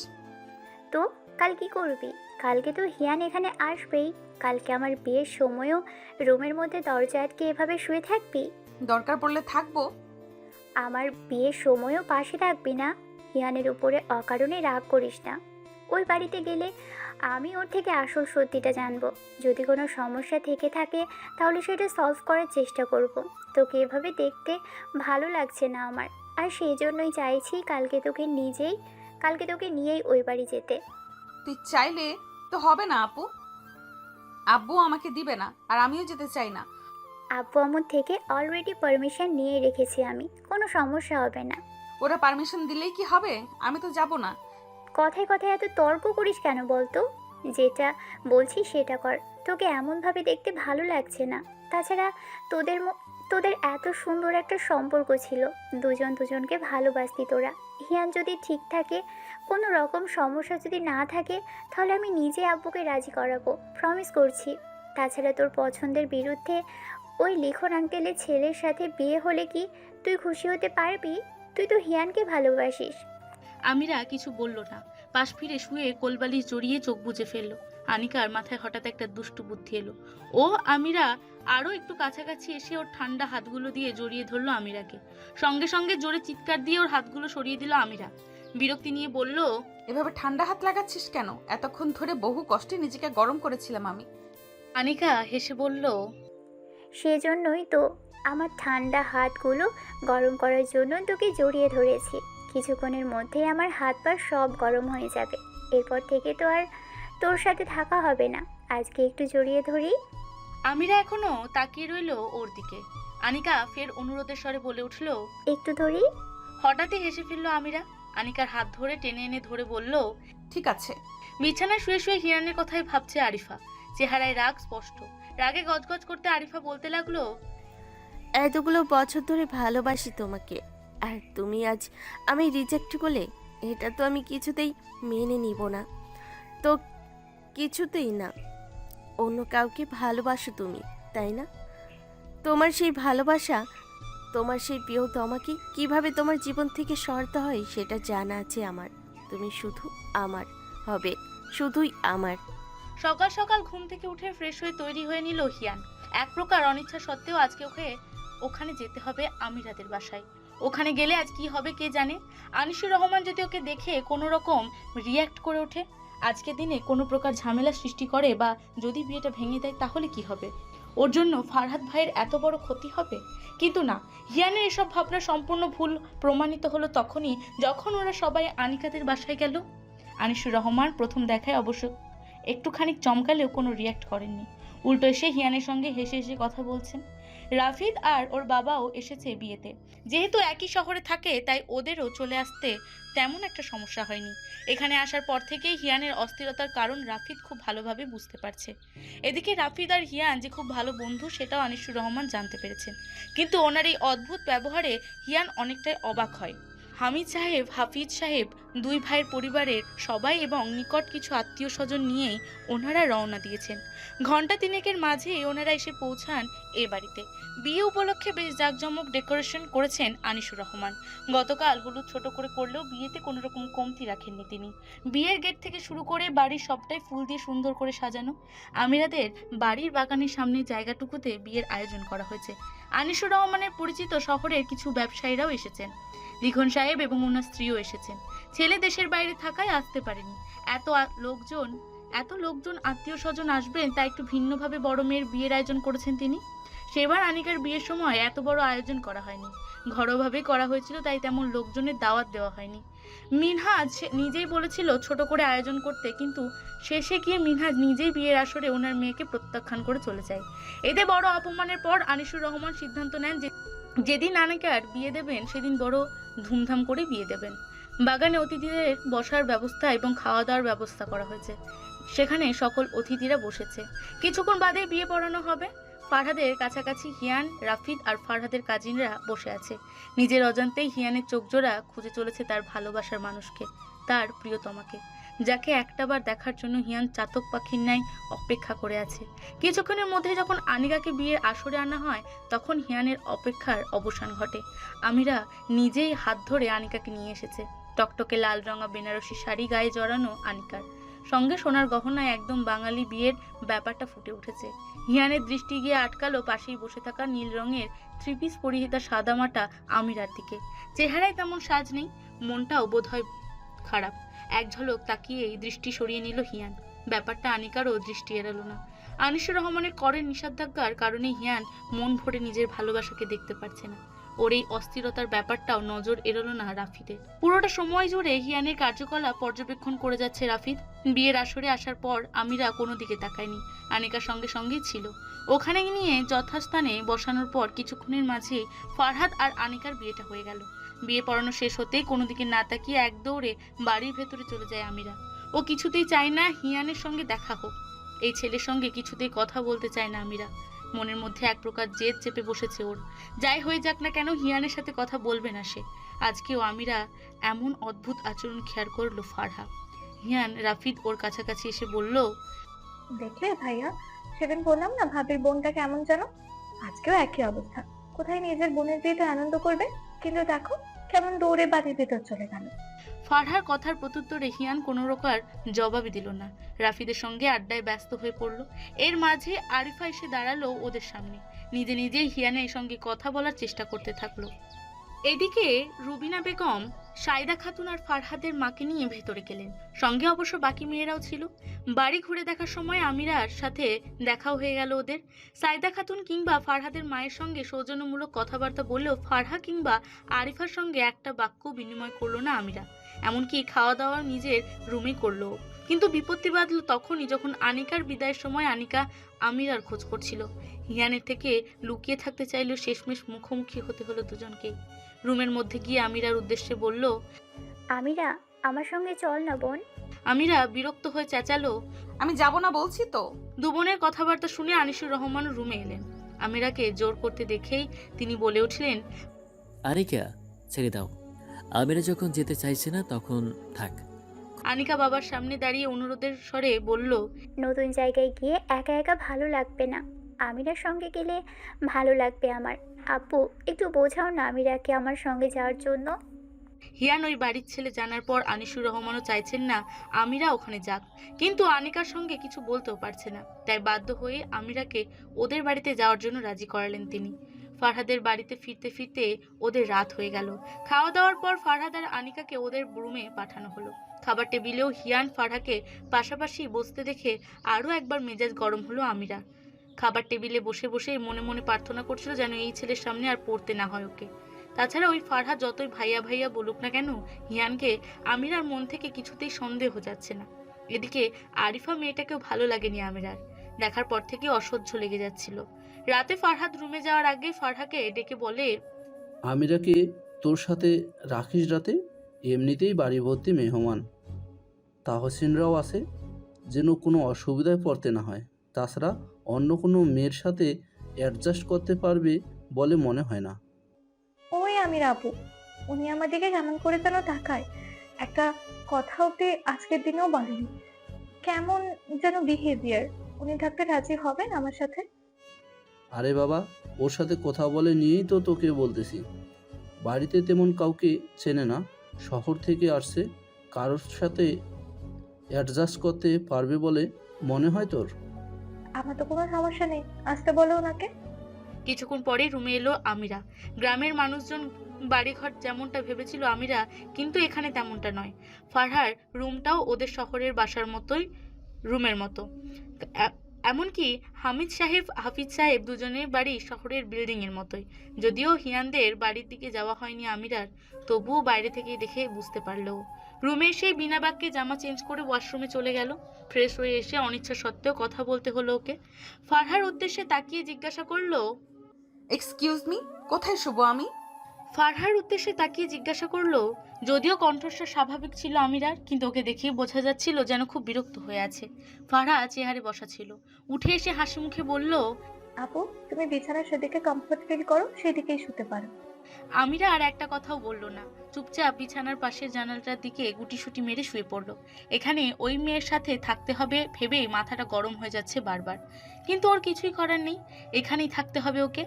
Speaker 8: তো কাল কি করবি? কালকে তো হিয়ান এখানে আসবেই। কালকে আমার বিয়ের সময়ও রুমের মধ্যে দরজা আটকে এভাবে শুয়ে থাকবি?
Speaker 6: দরকার পড়লে থাকবো।
Speaker 8: আমার বিয়ের সময়ও পাশে থাকবি না? হিয়ানের উপরে অকারণে রাগ করিস না। ওই বাড়িতে গেলে আমি ওর থেকে আসল সত্যিটা জানবো। যদি কোনো সমস্যা থেকে থাকে তাহলে সেটা সলভ করার চেষ্টা করব। তোকে এভাবে দেখতে ভালো লাগছে না আমার, আর সেই জন্যই চাইছি কালকে তোকে নিয়েই ওই বাড়ি যেতে।
Speaker 6: তুই চাইলে তো হবে না আপু, আব্বু আমাকে দিবে না, আর আমিও যেতে চাই না।
Speaker 8: আব্বু আম্মুর থেকে অলরেডি পারমিশন নিয়ে রেখেছি আমি, কোনো সমস্যা হবে না।
Speaker 6: ওরা পারমিশন দিলেই কি হবে? আমি তো যাব না।
Speaker 8: কথায় কথায় এত তর্ক করিস কেন বলতো? যেটা বলছি সেটা কর। তোকে এমনভাবে দেখতে ভালো লাগছে না। তাছাড়া তোদের এত সুন্দর একটা সম্পর্ক ছিল, দুজন দুজনকে ভালোবাসতি তোরা। হিয়ান যদি ঠিক থাকে, কোনো রকম সমস্যা যদি না থাকে, তাহলে আমি নিজে আব্বুকে রাজি করাবো, প্রমিস করছি। তাছাড়া তোর পছন্দের বিরুদ্ধে ওই লিখন আঙ্কেলের ছেলের সাথে বিয়ে হলে কি তুই খুশি হতে পারবি? তুই তো হিয়ানকে ভালোবাসিস।
Speaker 1: আমিরা কিছু বলল না, পাশ ফিরে শুয়ে কোলবালিশ জড়িয়ে চোখ বুজে ফেলল। আনিকার মাথায় হঠাৎ একটা দুষ্টু বুদ্ধি এলো। ও আমিরা আরও একটু কাছাকাছি এসে ওর ঠান্ডা হাতগুলো দিয়ে জড়িয়ে ধরলো আমিরাকে। সঙ্গে সঙ্গে জোরে চিৎকার দিয়ে ওর হাতগুলো সরিয়ে দিল আমিরা। বিরক্তি নিয়ে বলল,
Speaker 6: এভাবে ঠান্ডা হাত লাগাচ্ছিস কেন? এতক্ষণ ধরে বহু কষ্টে নিজেকে গরম করেছিলাম আমি।
Speaker 1: আনিকা হেসে বলল,
Speaker 8: সেজন্যই তো আমার ঠান্ডা হাতগুলো গরম করার জন্য তোকে জড়িয়ে ধরেছি। কিছুক্ষণের মধ্যেই আমার হাত পা সব গরম হয়ে যাবে। এরপর থেকে তো আর তোর সাথে থাকা হবে না। আজকে একটু জড়িয়ে ধরি।
Speaker 1: আমিরা এখনো তাকিয়ে রইল ওর দিকে। আনিকা ফের অনুরোধের স্বরে বলে উঠল,
Speaker 8: একটু ধরি।
Speaker 1: হঠাৎই হেসে ফেলল আমিরা। আনিকার হাত ধরে টেনে এনে ধরে বলল,
Speaker 6: ঠিক আছে।
Speaker 1: বিছানায় শুয়ে শুয়ে হিরানের কথাই ভাবছে আরিফা। চেহারায় রাগ স্পষ্ট। রাগে গজগজ করতে আরিফা বলতে লাগলো,
Speaker 9: এতগুলো বছর ধরে ভালোবাসি তোমাকে, আর তুমি আজ আমি রিজেক্ট করলে এটা তো আমি কিছুতেই মেনে নিব না। তো কিছুতেই না। অন্য কাউকে ভালোবাসো তুমি, তাই না? তোমার সেই ভালোবাসা, তোমার সেই প্রিয় তোমাকে কিভাবে তোমার জীবন থেকে সরতে হয় সেটা জানা আছে আমার। তুমি শুধু আমার হবে, শুধুই আমার।
Speaker 1: সকাল সকাল ঘুম থেকে উঠে ফ্রেশ হয়ে তৈরি হয়ে নিল হিয়ান। এক প্রকার অনিচ্ছা সত্ত্বেও আজকে ওখানে যেতে হবে আমিরাদের বাসায়। ওখানে গেলে আজ কি হবে কে জানে। আনিসুর রহমান যদি ওকে দেখে কোনো রকম রিয়্যাক্ট করে ওঠে, আজকে দিনে কোনো প্রকার ঝামেলা সৃষ্টি করে, বা যদি বিয়েটা ভেঙে দেয়, তাহলে কি হবে? ওর জন্য ফারহাদ ভাইয়ের এত বড় ক্ষতি হবে। কিন্তু না, হিয়ানের এসব ভাবনা সম্পূর্ণ ভুল প্রমাণিত হলো তখনই যখন ওরা সবাই আনিকাদের বাসায় গেল। আনিসুর রহমান প্রথম দেখায় অবশ্য একটুখানি চমকালেও কোনো রিয়্যাক্ট করেননি। উল্টো এসে হিয়ানের সঙ্গে হেসে হেসে কথা বলছেন। রাফিদ আর ওর বাবাও এসেছে বিয়েতে। যেহেতু একই শহরে থাকে, তাই ওদেরও চলে আসতে তেমন একটা সমস্যা হয়নি। এখানে আসার পর থেকেই হিয়ানের অস্থিরতার কারণ রাফিদ খুব ভালোভাবে বুঝতে পারছে। এদিকে রাফিদ আর হিয়ান যে খুব ভালো বন্ধু, সেটাও আনিসুর রহমান জানতে পেরেছেন। কিন্তু ওনার এই অদ্ভুত ব্যবহারে হিয়ান অনেকটাই অবাক হয়। হামিদ সাহেব, হাফিজ সাহেব, দুই ভাইয়ের পরিবারের সবাই এবং নিকট কিছু আত্মীয় স্বজন নিয়েই ওনারা রওনা দিয়েছেন। ঘণ্টা তিনেকের মাঝে ওনারা এসে পৌঁছান এ বাড়িতে। বিয়ে উপলক্ষে বেশ জাঁকজমক ডেকোরেশন করেছেন আনিসুর রহমান। গতকাল হলুদ ছোট করে করলেও বিয়েতে কোনো রকম কমতি রাখেননি তিনি। বিয়ের গেট থেকে শুরু করে বাড়ির সবটাই ফুল দিয়ে সুন্দর করে সাজানো। আমিরাদের বাড়ির বাগানের সামনে জায়গাটুকুতে বিয়ের আয়োজন করা হয়েছে। আনিসুর রহমানের পরিচিত শহরের কিছু ব্যবসায়ীরাও এসেছেন। লিখন সাহেব এবং ওনার স্ত্রীও এসেছেন। ছেলে দেশের বাইরে থাকায় আসতে পারেনি। এত লোকজন আত্মীয় স্বজন আসবেন, তাই একটু ভিন্নভাবে বড় মেয়ের বিয়ের আয়োজন করেছেন তিনি। সেবার আনিকার বিয়ের সময় এত বড় আয়োজন করা হয়নি, ঘরোয়াভাবে করা হয়েছিল, তাই তেমন লোকজনের দাওয়াত দেওয়া হয়নি। মিনহাজ নিজেই বলেছিল ছোট করে আয়োজন করতে, কিন্তু শেষে গিয়ে মিনহাজ নিজেই বিয়ের আসরে ওনার মেয়েকে প্রত্যাখ্যান করে চলে যায়। এতে বড় অপমানের পর আনিসুর রহমান সিদ্ধান্ত নেন যে যেদিন আনিকার বিয়ে দেবেন সেদিন বড় ধুমধাম করে বিয়ে দেবেন। বাগানে অতিথিদের বসার ব্যবস্থা এবং খাওয়া দাওয়ার ব্যবস্থা করা হয়েছে। সেখানে সকল অতিথিরা বসেছে। কিছুক্ষণ বাদে বিয়ে পড়ানো হবে। ফারহাদের কাছাকাছি হিয়ান, রাফিদ আর ফারহাদের কাজিনরা বসে আছে। নিজের অজান্তেই হিয়ানের চোখজোড়া খুঁজে চলেছে তার ভালোবাসার মানুষকে, তার প্রিয়তমাকে, যাকে একটাবার দেখার জন্য হিয়ান চাতক পাখির ন্যায় অপেক্ষা করে আছে। কিছুক্ষণের মধ্যে যখন আনিকাকে বিয়ের আসরে আনা হয়, তখন হিয়ানের অপেক্ষার অবসান ঘটে। আমিরা নিজেই হাত ধরে আনিকাকে নিয়ে এসেছে। টকটকে লাল রঙা বেনারসি শাড়ি গায়ে জড়ানো আনিকার, সঙ্গে সোনার গহনায় একদম বাঙালি বিয়ের ব্যাপারটা ফুটে উঠেছে। হিয়ানের দৃষ্টি গিয়ে আটকালো পাশেই বসে থাকা নীল রঙের থ্রিপিস পরিহিতা সাদামাটা আমিরার দিকে। চেহারায় তেমন সাজ নেই, মনটাও বোধহয় খারাপ। এক ঝলক তাকিয়েই দৃষ্টি সরিয়ে নিল হিয়ান। ব্যাপারটা আনিকারও দৃষ্টি এড়ালো না। আনিসুর রহমানের করের নিষেধাজ্ঞার কারণে হিয়ান মন ভরে নিজের ভালোবাসাকে দেখতে পারছে না। ওর এই অস্থিরতার ব্যাপারটাও নজর এড়ালো না রাফিদের। পুরোটা সময় জুড়ে হিয়ানের কার্যকলাপ পর্যবেক্ষণ করে যাচ্ছে রাফিদ। বিয়ের আসরে আসার পর আমিরা কোনো দিকে তাকায়নি, আনিকার সঙ্গে সঙ্গেই ছিল। ওখানে নিয়ে যথাস্থানে বসানোর পর কিছুক্ষণের মাঝে ফারহাদ আর আনিকার বিয়েটা হয়ে গেল। বিয়ে পড়ানো শেষ হতেই কোনো দিকে না তাকিয়ে এক দৌড়ে বাড়ির ভেতরে চলে যায় আমিরা। ও কিছুতেই চায় না হিয়ানের সঙ্গে দেখা হোক। এই ছেলের সঙ্গে কিছুতেই কথা বলতে চায় না আমিরা। মনের মধ্যে এক প্রকার জেদ চেপে বসেছে ওর। যাই হয়ে যাক না কেন হিয়ানের সাথে কথা বলবে না সে। আজকেও আমিরা এমন অদ্ভুত আচরণ খেয়াল করলো ফারহা। হিয়ান রাফিদ ওর কাছাকাছি এসে বলল,
Speaker 4: দেখলে ভাইয়া, সেদিন বললাম না ভাবির বোনটা কেমন যেন, আজকেও একই অবস্থা। কোথায় নিজের বোনের বিয়েতে আনন্দ করবে, কিন্তু দেখো কেমন দৌড়ে বাড়ির ভেতর চলে গেল।
Speaker 1: ফারহার কথার প্রত্যুত্তরে হিয়ান কোনো প্রকার জবাবই দিল না। রাফিদের সঙ্গে আড্ডায় ব্যস্ত হয়ে পড়ল। এর মাঝে আরিফা এসে দাঁড়ালো ওদের সামনে। নিজে নিজেই হিয়ানের সঙ্গে কথা বলার চেষ্টা করতে থাকলো। এদিকে রুবিনা বেগম সাইদা খাতুন আর ফারহাদের মাকে নিয়ে ভেতরে গেলেন। সঙ্গে অবশ্য বাকি মেয়েরাও ছিল। বাড়ি ঘুরে দেখার সময় আমিরার সাথে দেখাও হয়ে গেল ওদের। সাইদা খাতুন কিংবা ফারহাদের মায়ের সঙ্গে সৌজন্যমূলক কথাবার্তা বললেও ফারহা কিংবা আরিফার সঙ্গে একটা বাক্য বিনিময় করলো না আমিরা। এমনকি খাওয়া দাওয়া নিজের রুমে করলো। কিন্তু বিপত্তি বাঁধল তখনই যখন আনিকার বিদায়ের সময় আনিকা আমিরার খোঁজ করছিল। হিয়ানের থেকে লুকিয়ে থাকতে চাইলেও শেষমেশ মুখোমুখি হতে হলো দুজনকে। রুমের মধ্যে গিয়ে আমিরার উদ্দেশ্যে বলল,
Speaker 8: আমিরা, আমার সঙ্গে চল না বোন।
Speaker 1: আমিরা বিরক্ত হয়ে চেঁচালো,
Speaker 6: আমি যাব না বলছি তো।
Speaker 1: দু বোনের কথাবার্তা শুনে আনিসুর রহমান রুমে এলেন। আমিরাকে জোর করতে দেখেই তিনি বলে উঠলেন,
Speaker 7: আনিকা, ছেড়ে দাও। আমিরা যখন যেতে চাইছে না তখন থাক।
Speaker 1: আনিকা বাবার সামনে দাঁড়িয়ে অনুরোধের স্বরে বলল,
Speaker 8: নতুন জায়গায় গিয়ে একা একা ভালো লাগবে না, আমিরার সঙ্গে গেলে ভালো লাগবে আমার। আপু, একটু বোঝাও না আমিরাকে আমার সঙ্গে যাওয়ার জন্য।
Speaker 1: হিয়ান ওই বাড়ির ছেলে জানার পর আনিসুর রহমানও চাইছেন না আমিরা ওখানে যাক, কিন্তু আনিকার সঙ্গে কিছু বলতেও পারছে না। তাই বাধ্য হয়ে আমিরাকে ওদের বাড়িতে যাওয়ার জন্য রাজি করালেন তিনি। ফারহাদের বাড়িতে ফিরতে ফিরতে ওদের রাত হয়ে গেল। খাওয়া দাওয়ার পর ফারহাদ আর আনিকাকে ওদের রুমে পাঠানো হলো। খাবার টেবিলেও হিয়ান ফারহাকে পাশাপাশি বসতে দেখে আরও একবার মেজাজ গরম হলো আমিরা। খাবার টেবিলে বসে বসে মনে মনে প্রার্থনা করছিল যেন এই ছেলের সামনে আর পড়তে না হয় ওকে। তাছাড়া ওই ফারহা যতই ভাইয়া ভাইয়া বলুক না কেন, হিয়ানকে আমিরার মন থেকে কিছুতেই সন্দেহ যাচ্ছে না। এদিকে আরিফা মেয়েটাকেও ভালো লাগেনি আমিরার। দেখার পর থেকে অসহ্য লেগে যাচ্ছিল। রাতে ফারহাদ রুমে যাওয়ার আগে ফারহাকে ডেকে বলে,
Speaker 2: আমিরাকে তোর সাথে রাখিস রাতে, এমনিতেই বাড়ি ভর্তি মেহমান, তাহসিনরাও আছে, যেন কোনো অসুবিধায় পড়তে না হয়। তাছাড়া অন্য কোনো মেয়ের সাথে অ্যাডজাস্ট করতে পারবে বলে মনে হয় না।
Speaker 4: ওই আমির আপু, উনি আমার দিকে কেমন করে যেন তাকায়, একটা কথা অব্দি আজকের দিনেও বলেনি। কেমন যেন বিহেভিয়ার। উনি থাকতে রাজি হবেন আমার সাথে?
Speaker 2: আরে বাবা, ওর সাথে কথা বলে নিয়েই তো তোকে বলতেছি। বাড়িতে তেমন কাউকে চেনে না, শহর থেকে আসছে, কারোর সাথে অ্যাডজাস্ট করতে পারবে বলে মনে হয় তোর?
Speaker 4: আমার তো কোনো সমস্যা নেই, আসতে বলো ওনাকে।
Speaker 1: কিছুক্ষণ পরেই রুমে এলো আমিরা। গ্রামের মানুষজন বাড়িঘর যেমনটা ভেবেছিল আমিরা, কিন্তু এখানে তেমনটা নয়। ফারহার রুমটাও ওদের শহরের বাসার মতোই রুমের মতো। এমনকি হামিদ সাহেব হাফিজ সাহেব দুজনের বাড়ি শহরের বিল্ডিংয়ের মতোই। যদিও হিয়ানদের বাড়ির দিকে যাওয়া হয়নি আমিরার, তবুও বাইরে থেকে দেখে বুঝতে পারলো। রুমে এসে বিনা বাক্যে জামা চেঞ্জ করে ওয়াশরুমে চলে গেল। ফ্রেশ হয়ে এসে অনিচ্ছা সত্ত্বেও কথা বলতে হলো ওকে। ফারহার উদ্দেশ্যে তাকিয়ে জিজ্ঞাসা করলো,
Speaker 6: এক্সকিউজ মি, কোথায় শুভ আমি?
Speaker 1: ফারহার উদ্দেশ্যে তাকিয়ে জিজ্ঞাসা করলো। যদিও কণ্ঠস্বর স্বাভাবিক ছিল আমিরার, কিন্তু ওকে দেখেই বোঝা যাচ্ছিল যেন খুব বিরক্ত হয়ে আছে। ফারহা চেয়ারে বসা ছিল। উঠে এসে হাসি মুখে বলল,
Speaker 4: আপু, তুমি বিছানার সেদিকে কমফোর্ট ফিল করো, সেদিকেই শুতে পারো।
Speaker 1: আমিরা আর একটা কথাও বলল না। চুপচাপ বিছানার পাশের জানালাটার দিকে গুটিসুটি মেরে শুয়ে পড়ল। এখানে ওই মেয়ের সাথে থাকতে হবে ভেবেই মাথাটা গরম হয়ে যাচ্ছে বারবার, কিন্তু ওর কিছুই করার নেই, এখানেই থাকতে হবে ওকে।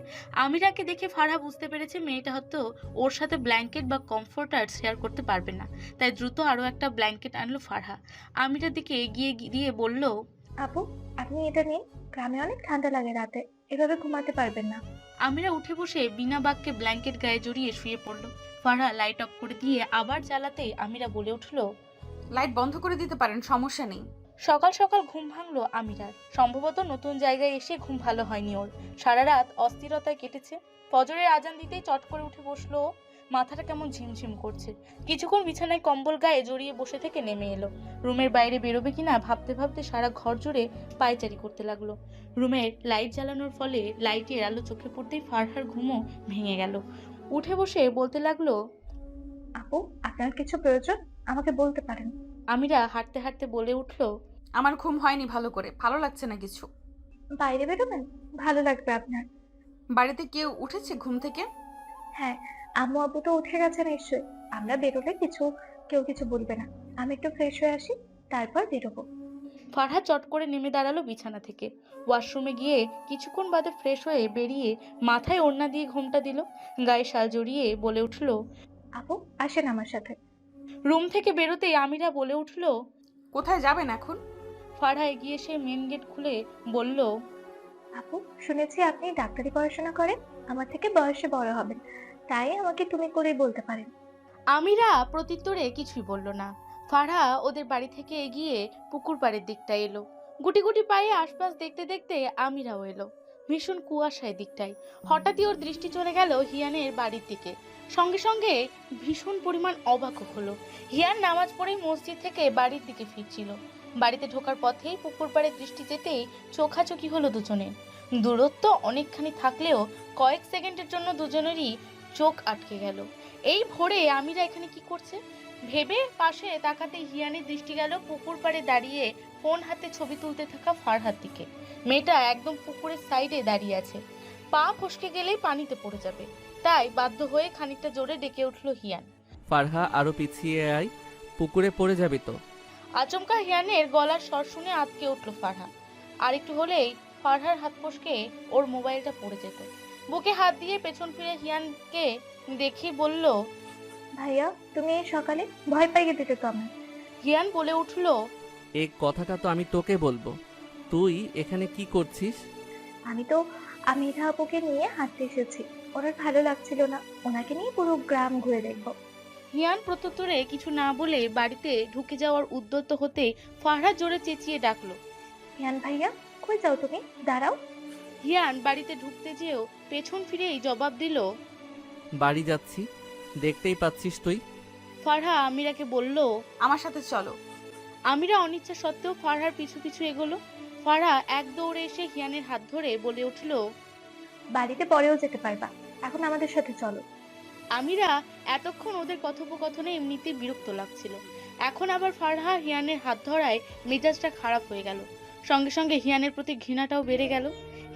Speaker 1: আমিরাকে দেখে ফারহা বুঝতে পেরেছে মেয়েটা হয়তো ওর সাথে ব্ল্যাঙ্কেট বা কমফোর্টার শেয়ার করতে পারবে না। তাই দ্রুত আরও একটা ব্ল্যাঙ্কেট আনলো ফারহা। আমিরার দিকে এগিয়ে গিয়ে বলল,
Speaker 4: আপু, আপনি এটা নিন, গ্রামে অনেক ঠান্ডা লাগে রাতে, এভাবে ঘুমাতে পারবেন না।
Speaker 1: আমিরা উঠে বসে বিনা বাক্যে ব্ল্যাঙ্কেট গায়ে জড়িয়ে শুয়ে পড়ল। ফারহা লাইট অফ করে দিয়ে আবার জ্বালাতেই আমিরা বলে উঠল,
Speaker 6: লাইট বন্ধ করে দিতে পারেন, সমস্যা নেই।
Speaker 1: সকাল সকাল ঘুম ভাঙলো আমিরার। সম্ভবত নতুন জায়গায় এসে ঘুম ভালো হয়নি ওর। সারা রাত অস্থিরতায় কেটেছে। ফজরের আজান দিতেই চট করে উঠে বসলো। মাথাটা কেমন ঝিমঝিম করছে। কিছুক্ষণ বিছানায় কম্বল গায়ে জড়িয়ে বসে থেকে নেমে এলো। রুমের বাইরে বেরোবে কিনা ভাবতে ভাবতে সারা ঘর জুড়ে পায়চারি করতে লাগলো। রুমের লাইট জ্বালানোর ফলে লাইটের আলো চোখে পড়তেই ফারহার ঘুমও ভেঙে গেল। উঠে বসে বলতে লাগলো,
Speaker 4: আপু, আপনার কিছু প্রয়োজন আমাকে বলতে পারেন।
Speaker 1: আমিরা হাঁটতে হাঁটতে বলে উঠল,
Speaker 6: আমার ঘুম হয়নি ভালো করে, ভালো লাগছে না কিছু।
Speaker 4: বাইরে বেরোবেন? ভালো লাগবে আপনার।
Speaker 6: বাড়িতে কেউ উঠেছে ঘুম থেকে?
Speaker 4: হ্যাঁ, আম্মু আব্বু তো উঠে গেছে নিশ্চয়ই। আমরা বেরোলে কেউ কিছু বলবে না। আমি একটু ফ্রেশ হয়ে আসি, তারপর বেরোবো।
Speaker 1: ফারহাদ চট করে নেমে দাঁড়ালো বিছানা থেকে। ওয়াশরুমে গিয়ে কিছুক্ষণ বাদে ফ্রেশ হয়ে বেরিয়ে মাথায় ওড়না দিয়ে ঘোমটা দিল, গায়ে শাল জড়িয়ে বলে উঠল,
Speaker 4: আপু আসেন আমার সাথে।
Speaker 1: রুম থেকে বেরোতেই আমিরা বলে উঠল,
Speaker 6: কোথায় যাবেন এখন?
Speaker 1: ফারহা এগিয়ে এসে মেন গেট খুলে বলল,
Speaker 4: আপু শুনেছি আপনি ডাক্তারি পড়াশোনা করেন, আমার থেকে বয়সে বড় হবেন, তাই আমাকে তুমি করেই বলতে পারেন।
Speaker 1: আমিরা প্রত্যুত্তরে কিছুই বলল না। ফারহা ওদের বাড়ি থেকে এগিয়ে পুকুর পাড়ের দিকটা এলো। গুটি গুটি পায়ে আশপাশ দেখতে দেখতে আমিরাও এলো। ভীষণ কুয়াশায় দিকটায়। হঠাৎই ওর দৃষ্টি চলে গেল হিয়ানের বাড়ির দিকে। সঙ্গে সঙ্গে ভীষণ পরিমাণ অবাক হলো। হিয়ান নামাজ পড়েই মসজিদ থেকে বাড়ির দিকে ফিরছিল। বাড়িতে ঢোকার পথেই পুকুর পাড়ের দৃষ্টি যেতেই চোখাচোখি হলো দুজনে। দূরত্ব অনেকখানি থাকলেও কয়েক সেকেন্ডের জন্য দুজনেরই চোখ আটকে গেল। এই ভোরে আমিরা এখানে কি করছে ভেবে পাশে তাকাতে হিয়ানের দৃষ্টি গেল পুকুর পাড়ে দাঁড়িয়ে ফোন হাতে ছবি তুলতে থাকা ফারহার দিকে। মেয়েটা একদম পুকুরের সাইডে দাঁড়িয়ে আছে, পা ফসকে গেলেই পানিতে পড়ে যাবে। তাই বাধ্য হয়ে খানিকটা জোরে ডেকে উঠল হিয়ান,
Speaker 3: ফারহা আরো পিছিয়ে আয়, পুকুরে পড়ে যাবি তো।
Speaker 1: আচমকা হিয়ানের গলার স্বর শুনে আটকে উঠল ফারহা। আর একটু হলেই ফারহার হাত ফসকে ওর মোবাইলটা পড়ে যেত। বুকে হাত দিয়ে পেছন ফিরে হিয়ানকে দেখে বলল,
Speaker 4: ভাইয়া তুমি এই সকালে ভয় পাইয়ে দিতে তো আমার।
Speaker 1: হিয়ান বলে উঠল,
Speaker 3: এই কথাটা তো আমি তোকে বলবো, তুই এখানে কি করছিস?
Speaker 4: আমি তো আমিরা আপুকে নিয়ে হাঁটতে এসেছি, ওনার ভালো লাগছিল না, ওনাকে নিয়ে পুরো গ্রাম ঘুরে দেখবো।
Speaker 1: হিয়ান প্রত্যুত্তরে কিছু না বলে বাড়িতে ঢুকে যাওয়ার উদ্যত হতে ফারহা জোরে চেঁচিয়ে ডাকলো,
Speaker 4: হিয়ান ভাইয়া কই যাও তুমি, দাঁড়াও।
Speaker 1: হিয়ান বাড়িতে ঢুকতে যেও পেছন ফিরেই জবাব দিল,
Speaker 3: বাড়ি যাচ্ছি, দেখতেই পাচ্ছিস তুই।
Speaker 1: ফারহা আমিরাকে বলল,
Speaker 6: আমার সাথে চলো।
Speaker 1: আমিরা অনিচ্ছা সত্ত্বেও ফারহার পিছু পিছু এগোলো। ফারহা এক দৌড়ে এসে হিয়ানের হাত ধরে বলে উঠল,
Speaker 4: বাড়িতে পরেও যেতে পারবা, এখন আমাদের সাথে চলো।
Speaker 1: আমিরা এতক্ষণ ওদের কথোপকথনে এমনিতেই বিরক্ত লাগছিল, এখন আবার ফারহা হিয়ানের হাত ধরায় মেজাজটা খারাপ হয়ে গেল। সঙ্গে সঙ্গে হিয়ানের প্রতি ঘৃণাটাও বেড়ে গেল।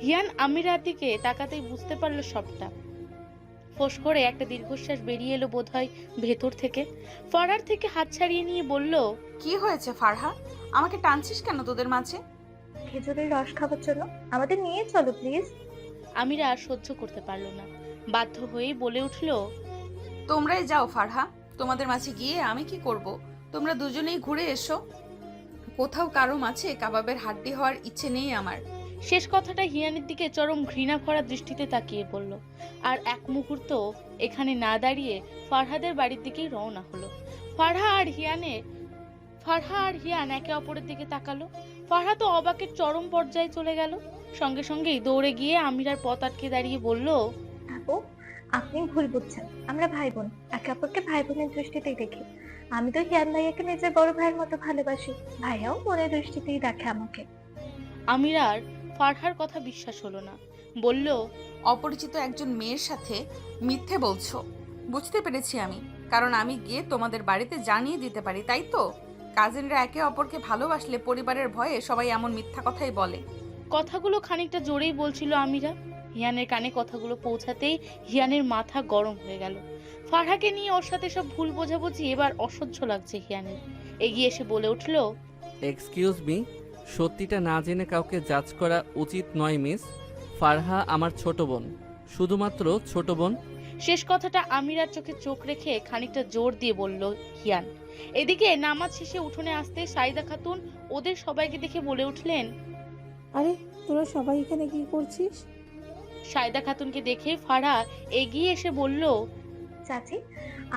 Speaker 1: হিয়ান আমিরার দিকে তাকাতেই বুঝতে পারলো সবটা। ফোঁস করে একটা দীর্ঘশ্বাস বেরিয়ে এলো বোধহয় ভেতর থেকে। ফারহার থেকে হাত ছাড়িয়ে নিয়ে বলল,
Speaker 6: কি হয়েছে ফারহা, আমাকে টানছিস কেন তোদের মাঝে?
Speaker 4: খেজুরের রস খাবার জন্য, আমাদের নিয়ে চলো প্লিজ।
Speaker 1: আমিরা আর সহ্য করতে পারলো না, বাধ্য হয়েই বলে উঠল,
Speaker 6: তোমরাই যাও ফারহা, তোমাদের মাঝে গিয়ে আমি কি করব? তোমরা দুজনেই ঘুরে এসো। কোথাও কারো মাঝে কাবাবের হাড্ডি হওয়ার ইচ্ছে নেই আমার।
Speaker 1: শেষ কথাটা হিয়ানের দিকে চরম ঘৃণা ভরা দৃষ্টিতে তাকিয়ে পড়ল। আর এক মুহূর্ত এখানে না দাঁড়িয়ে ফারহাদের বাড়ির দিকেই রওনা হলো। ফারহা আর হিয়ান একে অপরের দিকে তাকালো। ফারহা তো অবাকের চরম পর্যায়ে চলে গেল। সঙ্গে সঙ্গেই দৌড়ে গিয়ে আমিরার পথ আটকে দাঁড়িয়ে বলল,
Speaker 4: আপু আপনি ভুল বুঝছেন, আমরা ভাই বোন, একে অপরকে ভাই বোনের দৃষ্টিতেই দেখি। আমি তো হিয়ান ভাইয়াকে নিজের বড় ভাইয়ের মতো ভালোবাসি, ভাইয়াও বোনের দৃষ্টিতেই দেখে আমাকে।
Speaker 1: আমিরার ফারহার কথা বিশ্বাস হলো না, বলল,
Speaker 6: অপরিচিত একজন মেয়ের সাথে মিথ্যে বলছো। বুঝতে পেরেছি আমি, কারণ আমি গিয়ে তোমাদের বাড়িতে জানিয়ে দিতে পারি, তাই তো? কাজিনরা একে অপরকে ভালোবাসলে পরিবারের ভয়ে সবাই এমন মিথ্যা কথাই বলে।
Speaker 1: কথাগুলো খানিকটা জোরেই বলছিল আমিরা। হিয়ানের কানে কথাগুলো পৌঁছাতেই হিয়ানের মাথা গরম হয়ে গেল। ফারহাকে নিয়ে ওর সাথে সব ভুল বোঝাবুঝি এবার অসহ্য লাগছে হিয়ানের। এগিয়ে এসে বলে উঠল,
Speaker 3: এক্সকিউজ মি, সত্যিটা না জেনে কাউকে জাজ করা উচিত নয় মিস। ফারহা আমার ছোট বোন, শুধুমাত্র ছোট বোন।
Speaker 1: শেষ কথাটা আমিরার চোখে চোখ রেখে খানিকটা জোর দিয়ে বলল হিয়ান। এদিকে নামাজ শেষে উঠোনে আসতে সাইদা খাতুন ওদের সবাইকে দেখে বলে উঠলেন,
Speaker 14: আরে তোরা সবাই এখানে কি করছিস?
Speaker 1: সাইদা খাতুনকে দেখে ফারহা এগিয়ে এসে বলল,
Speaker 4: চাচি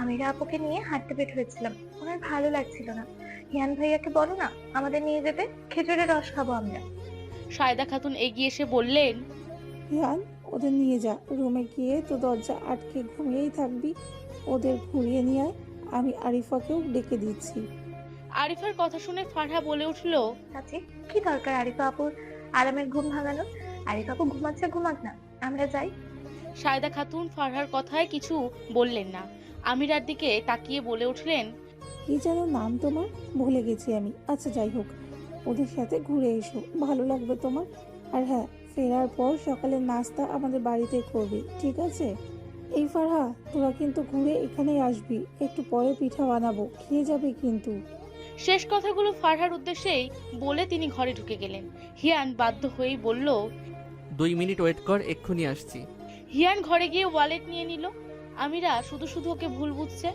Speaker 4: আমিরা আপুকে নিয়ে হাঁটতে বের হয়েছিলাম, ওনার ভালো লাগছিল না, হিয়ান ভাইয়াকে বলো না আমাদের নিয়ে যেতে, খেজুরের রস খাবো আমরা।
Speaker 1: সাইদা খাতুন এগিয়ে এসে বললেন,
Speaker 14: হিয়ান ওদের নিয়ে যা, রুমে গিয়ে তো দরজা আটকে ঘুমিয়েই থাকবি, ওদের ঘুরিয়ে নিয়ে আয়, আমি আরিফাকেও ডেকে দিচ্ছি।
Speaker 1: আরিফার কথা শুনে ফারহা বলে উঠল,
Speaker 4: চাচি কি দরকার আরিফা আপুর আরামের ঘুম ভাঙানো, আরিফা আপু ঘুমাচ্ছে ঘুমাক না, আমরা যাই।
Speaker 1: সাইদা খাতুন ফারহার কথায় কিছু বললেন না, আমিরার দিকে তাকিয়ে বলে উঠলেন,
Speaker 14: কি যেন নাম তোমার, ভুলে গেছি আমি। আচ্ছা যাই হোক, ওদের সাথে ঘুরে এসো, ভালো লাগবে তোমার। আর হ্যাঁ, ফেরার পর সকালের নাস্তা আমাদের বাড়িতে করবি, ঠিক আছে? এই ফারহা, তোরা কিন্তু ঘুরে এখানেই আসবি, একটু পরে পিঠা বানাবো, খেয়ে যাবে কিন্তু।
Speaker 1: শেষ কথাগুলো ফারহার উদ্দেশ্যেই বলে তিনি ঘরে ঢুকে গেলেন। হিয়ান বাধ্য হয়েই বলল,
Speaker 3: 2 মিনিট ওয়েট কর, এক্ষুনি আসছি।
Speaker 1: হিয়ান ঘরে গিয়ে ওয়ালেট নিয়ে নিল। আমিরা শুধু শুধু ওকে ভুল বুঝছে।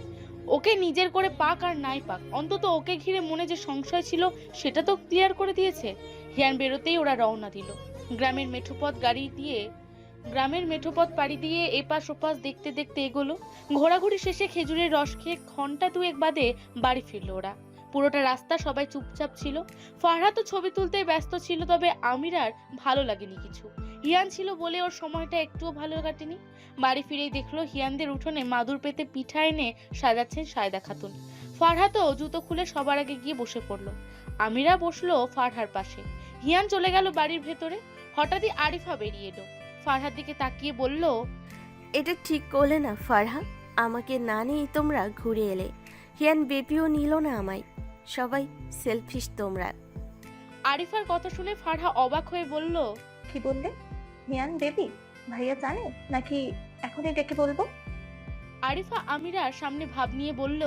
Speaker 1: ওকে নিজের করে পাক আর নাই পাক, অন্তত ওকে ঘিরে মনে যে সংশয় ছিল সেটা তো ক্লিয়ার করে দিয়েছে। হিয়ান বেরোতেই ওরা রওনা দিল। গ্রামের মেঠোপথ পাড়ি দিয়ে এপাশ ওপাশ দেখতে দেখতে এগোলো। ঘোরাঘুরি শেষে খেজুরের রস খেয়ে ঘন্টা 2 বাদে বাড়ি ফিরল ওরা। পুরোটা রাস্তা সবাই চুপচাপ ছিল। ফারহা তো ছবি তুলতে ব্যস্ত ছিল, তবে আমিরার ভালো লাগেনি কিছু। হিয়ান ছিল বলে ওর সময়টা একটুও ভালো কাটেনি। বাড়ি ফিরেই দেখলো হিয়ানদের উঠোনে মাদুর পেতে পিঠা এনে সাজাচ্ছেন সায়দা খাতুন। ফারহা তো জুতো খুলে সবার আগে গিয়ে বসে পড়লো। আমিরা বসলো ফারহার পাশে। হিয়ান চলে গেল বাড়ির ভেতরে। হঠাৎই আরিফা বেরিয়ে এলো। ফারহার দিকে তাকিয়ে বলল,
Speaker 9: এটা ঠিক করলে না ফারহা, আমাকে না নিয়ে তোমরা ঘুরে এলে। হিয়ান বেবিও নিল না আমায়, সবাই সেলফিশ তোমরা।
Speaker 1: আরিফার কথা শুনে ফারহা অবাক হয়ে বলল,
Speaker 4: কি বললে? হিয়ান বেবি? ভাইয়া জানে নাকি এখনই ডেকে বলবো?
Speaker 1: আরিফা আমিরার সামনে ভাব নিয়ে বলল,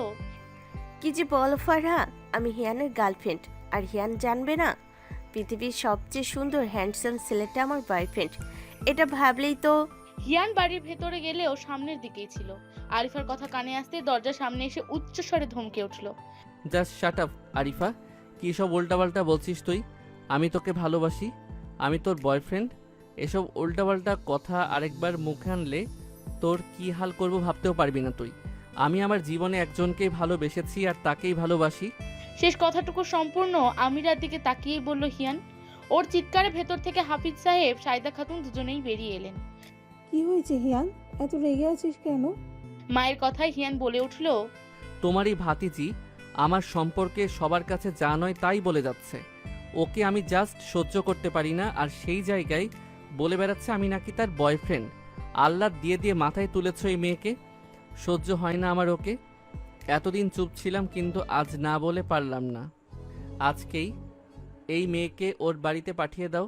Speaker 9: কি যে বলো ফারহা, আমি হিয়ানের গার্লফ্রেন্ড। আর হিয়ান জানবে না? পৃথিবীর সবচেয়ে সুন্দর হ্যান্ডসাম ছেলেটা আমার বয়ফ্রেন্ড, এটা ভাবলেই তো।
Speaker 1: হিয়ান বাড়ির ভেতরে গেলেও সামনের দিকেই ছিল। আরিফার কথা কানে আসতে দরজার সামনে এসে উচ্চস্বরে ধমকে উঠল,
Speaker 3: জাস্ট শাট আপ আরিফা, কী সব উল্টাপাল্টা বলছিস তুই? আমি তোকে ভালোবাসি, আমি তোর বয়ফ্রেন্ড। এসব উল্টাপাল্টা কথা আরেকবার মুখে আনলে তোর কি হাল করব ভাবতেও পারবি না তুই। আমি আমার জীবনে একজনকেই ভালোবেসেছি আর তাকেই ভালোবাসি।
Speaker 1: শেষ কথাটুকু সম্পূর্ণ আমিরার দিকে তাকিয়েই বলল হিয়ান। ওর চিৎকারে ভেতর থেকে হাফিজ সাহেব, সায়দা খাতুন দুজনেই বেরিয়ে এলেন।
Speaker 14: কি হয়েছে হিয়ান, এত রেগে আছিস কেন?
Speaker 1: মায়ের কথায় হিয়ান বলে উঠল,
Speaker 3: তোমারই ভাতিজি আমার সম্পর্কে সবার কাছে যা নয় তাই বলে যাচ্ছে। ওকে আমি জাস্ট সহ্য করতে পারি না, আর সেই জায়গায় বলে বেড়াচ্ছে আমি নাকি তার বয়ফ্রেন্ড। আল্লাহ দিয়ে দিয়ে মাথায় তুলেছ এই মেয়েকে। সহ্য হয় না আমার ওকে। এতদিন চুপ ছিলাম, কিন্তু আজ না বলে পারলাম না। আজকেই এই মেয়েকে ওর বাড়িতে পাঠিয়ে দাও।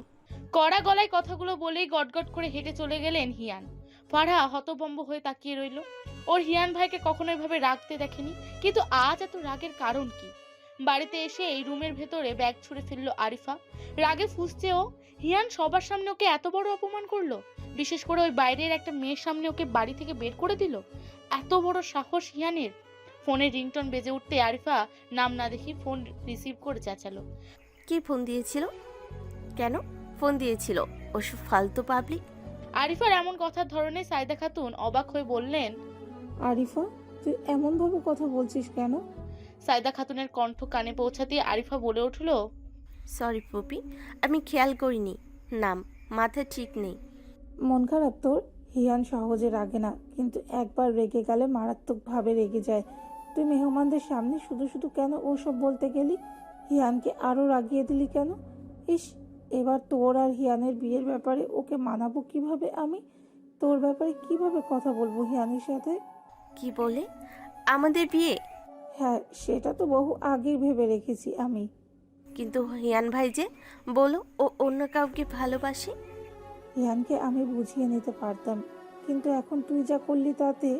Speaker 1: কড়া গলায় কথাগুলো বলেই গটগট করে হেঁটে চলে গেলেন হিয়ান। ফারহা হতভম্ব হয়ে তাকিয়ে রইল। ওর হিয়ান ভাইকে কখনো এভাবে রাগতে দেখেনি, কিন্তু আজ এত রাগের কারণ কি? বাড়িতে এসে এই রুমের ভেতরে ব্যাগ ছুঁড়ে ফেললো আরিফা। রাগে ফুঁসছেও। হিয়ান সবার সামনে ওকে এত বড় অপমান করলো, বিশেষ করে ওই বাইরের একটা মেয়ের সামনে ওকে বাড়ি থেকে বের করে দিল। এত বড় সাহস হিয়ানের! ফোনের রিংটোন বেজে উঠতে আরিফা নাম না দেখি ফোন রিসিভ করে চেঁচালো,
Speaker 9: কে ফোন দিয়েছিল? কেন ফোন দিয়েছিল ওসব ফালতু পাবলিক?
Speaker 1: আরিফার এমন কথার ধরনে সায়দা খাতুন অবাক হয়ে বললেন,
Speaker 14: আরিফা, তুই এমন ভাবে কথা বলছিস কেন?
Speaker 1: সায়দা খাতুনের কণ্ঠ কানে পৌঁছাতে আরিফা বলে উঠল,
Speaker 9: সরি পপি, আমি খেয়াল করিনি, নাম মাথা ঠিক নেই।
Speaker 14: মন খারাপ তোর? হিয়ান সহজে রাগে না, কিন্তু একবার রেগে গেলে মারাত্মকভাবে রেগে যায়। তুই মেহমানদের সামনে শুধু শুধু কেন ওসব বলতে গেলি? হিয়ানকে আরো রাগিয়ে দিলি কেন? ইস, এবার তোর আর হিয়ানের বিয়ের ব্যাপারে ওকে মানাবো কিভাবে? আমি তোর ব্যাপারে কিভাবে কথা বলবো হিয়ানের সাথে?
Speaker 9: কি বলে? আমাদের বিয়ে?
Speaker 14: হ্যাঁ, সেটা তো বহু আগেই ভেবে রেখেছি আমি।
Speaker 9: কিন্তু হিয়ান ভাই যে বলো ও অন্য কাউকে ভালোবাসে।
Speaker 14: হিয়ানকে আমি বুঝিয়ে নিতে পারতাম, কিন্তু এখন তুই যা করলি তাতে।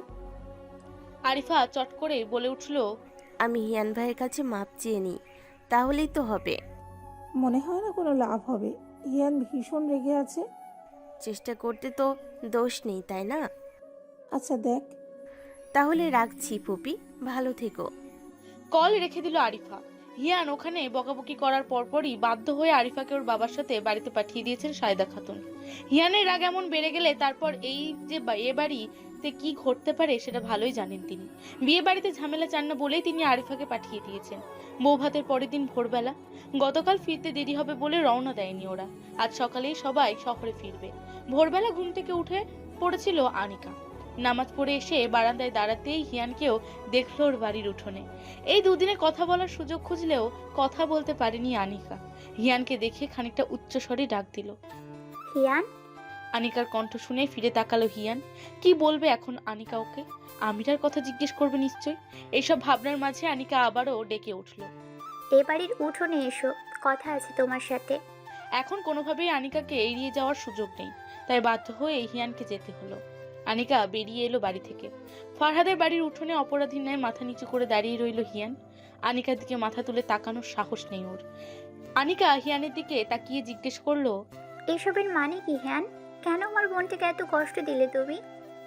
Speaker 1: আরিফা চট করে বলে উঠল,
Speaker 9: আমি হিয়ান ভাইয়ের কাছে মাপ চেয়ে নিই, তাহলেই তো হবে।
Speaker 14: মনে হয় না কোনো লাভ হবে। হিয়ান ভীষণ রেগে আছে।
Speaker 9: চেষ্টা করতে তো দোষ নেই, তাই না?
Speaker 14: আচ্ছা দেখ।
Speaker 9: তাহলে রাখছি পপি, ভালো থেকো।
Speaker 1: কল রেখে দিল আরিফা। হিয়ান ওখানে বকাবকি করার পরপরই বাধ্য হয়ে আরিফাকে ওর বাবার সাথে বাড়িতে পাঠিয়ে দিয়েছেন সায়দা খাতুন। হিয়ানের রাগ এমন বেড়ে গেলে তারপর এই যে এ বাড়িতে কি ঘটতে পারে সেটা ভালোই জানেন তিনি। বিয়ে বাড়িতে ঝামেলা চান না বলেই তিনি আরিফাকে পাঠিয়ে দিয়েছেন। বউ ভাতের পরের দিন ভোরবেলা। গতকাল ফিরতে দেরি হবে বলে রওনা দেয়নি ওরা। আজ সকালেই সবাই শহরে ফিরবে। ভোরবেলা ঘুম থেকে উঠে পড়েছিল আনিকা। নামাজ পড়ে এসে বারান্দায় দাঁড়াতেই হিয়ানকেও দেখলো ওর বাড়ির উঠোনে। এই দুদিনে কথা বলার সুযোগ খুঁজলেও কথা বলতে পারেনি আনিকা। হিয়ানকে দেখে খানিকটা উচ্চস্বরে ডাক দিল,
Speaker 8: হিয়ান।
Speaker 1: আনিকার কণ্ঠ শুনে ফিরে তাকালো হিয়ান। কি বলবে এখন আনিকা ওকে? আমিরার কথা জিজ্ঞেস করবে নিশ্চয়। এইসব ভাবনার মাঝে আনিকা আবারও ডেকে উঠল।
Speaker 8: এ বাড়ির উঠোনে এসো, কথা আছে তোমার সাথে।
Speaker 1: এখন কোনোভাবেই আনিকাকে এড়িয়ে যাওয়ার সুযোগ নেই, তাই বাধ্য হয়ে হিয়ানকে যেতে হলো। আনিকা বেরিয়ে এলো বাড়ি থেকে। ফারহাদের বাড়ির উঠোনে অপরাধীর ন্যায় মাথা নিচু করে দাঁড়িয়ে রইল হিয়ান। আনিকার দিকে মাথা তুলে তাকানোর সাহস নেই ওর। আনিকা হিয়ানের দিকে তাকিয়ে জিজ্ঞেস করলো,
Speaker 8: এসবের মানে কি হিয়ান? কেন আমার বোনটাকে এত কষ্ট দিলে তুমি?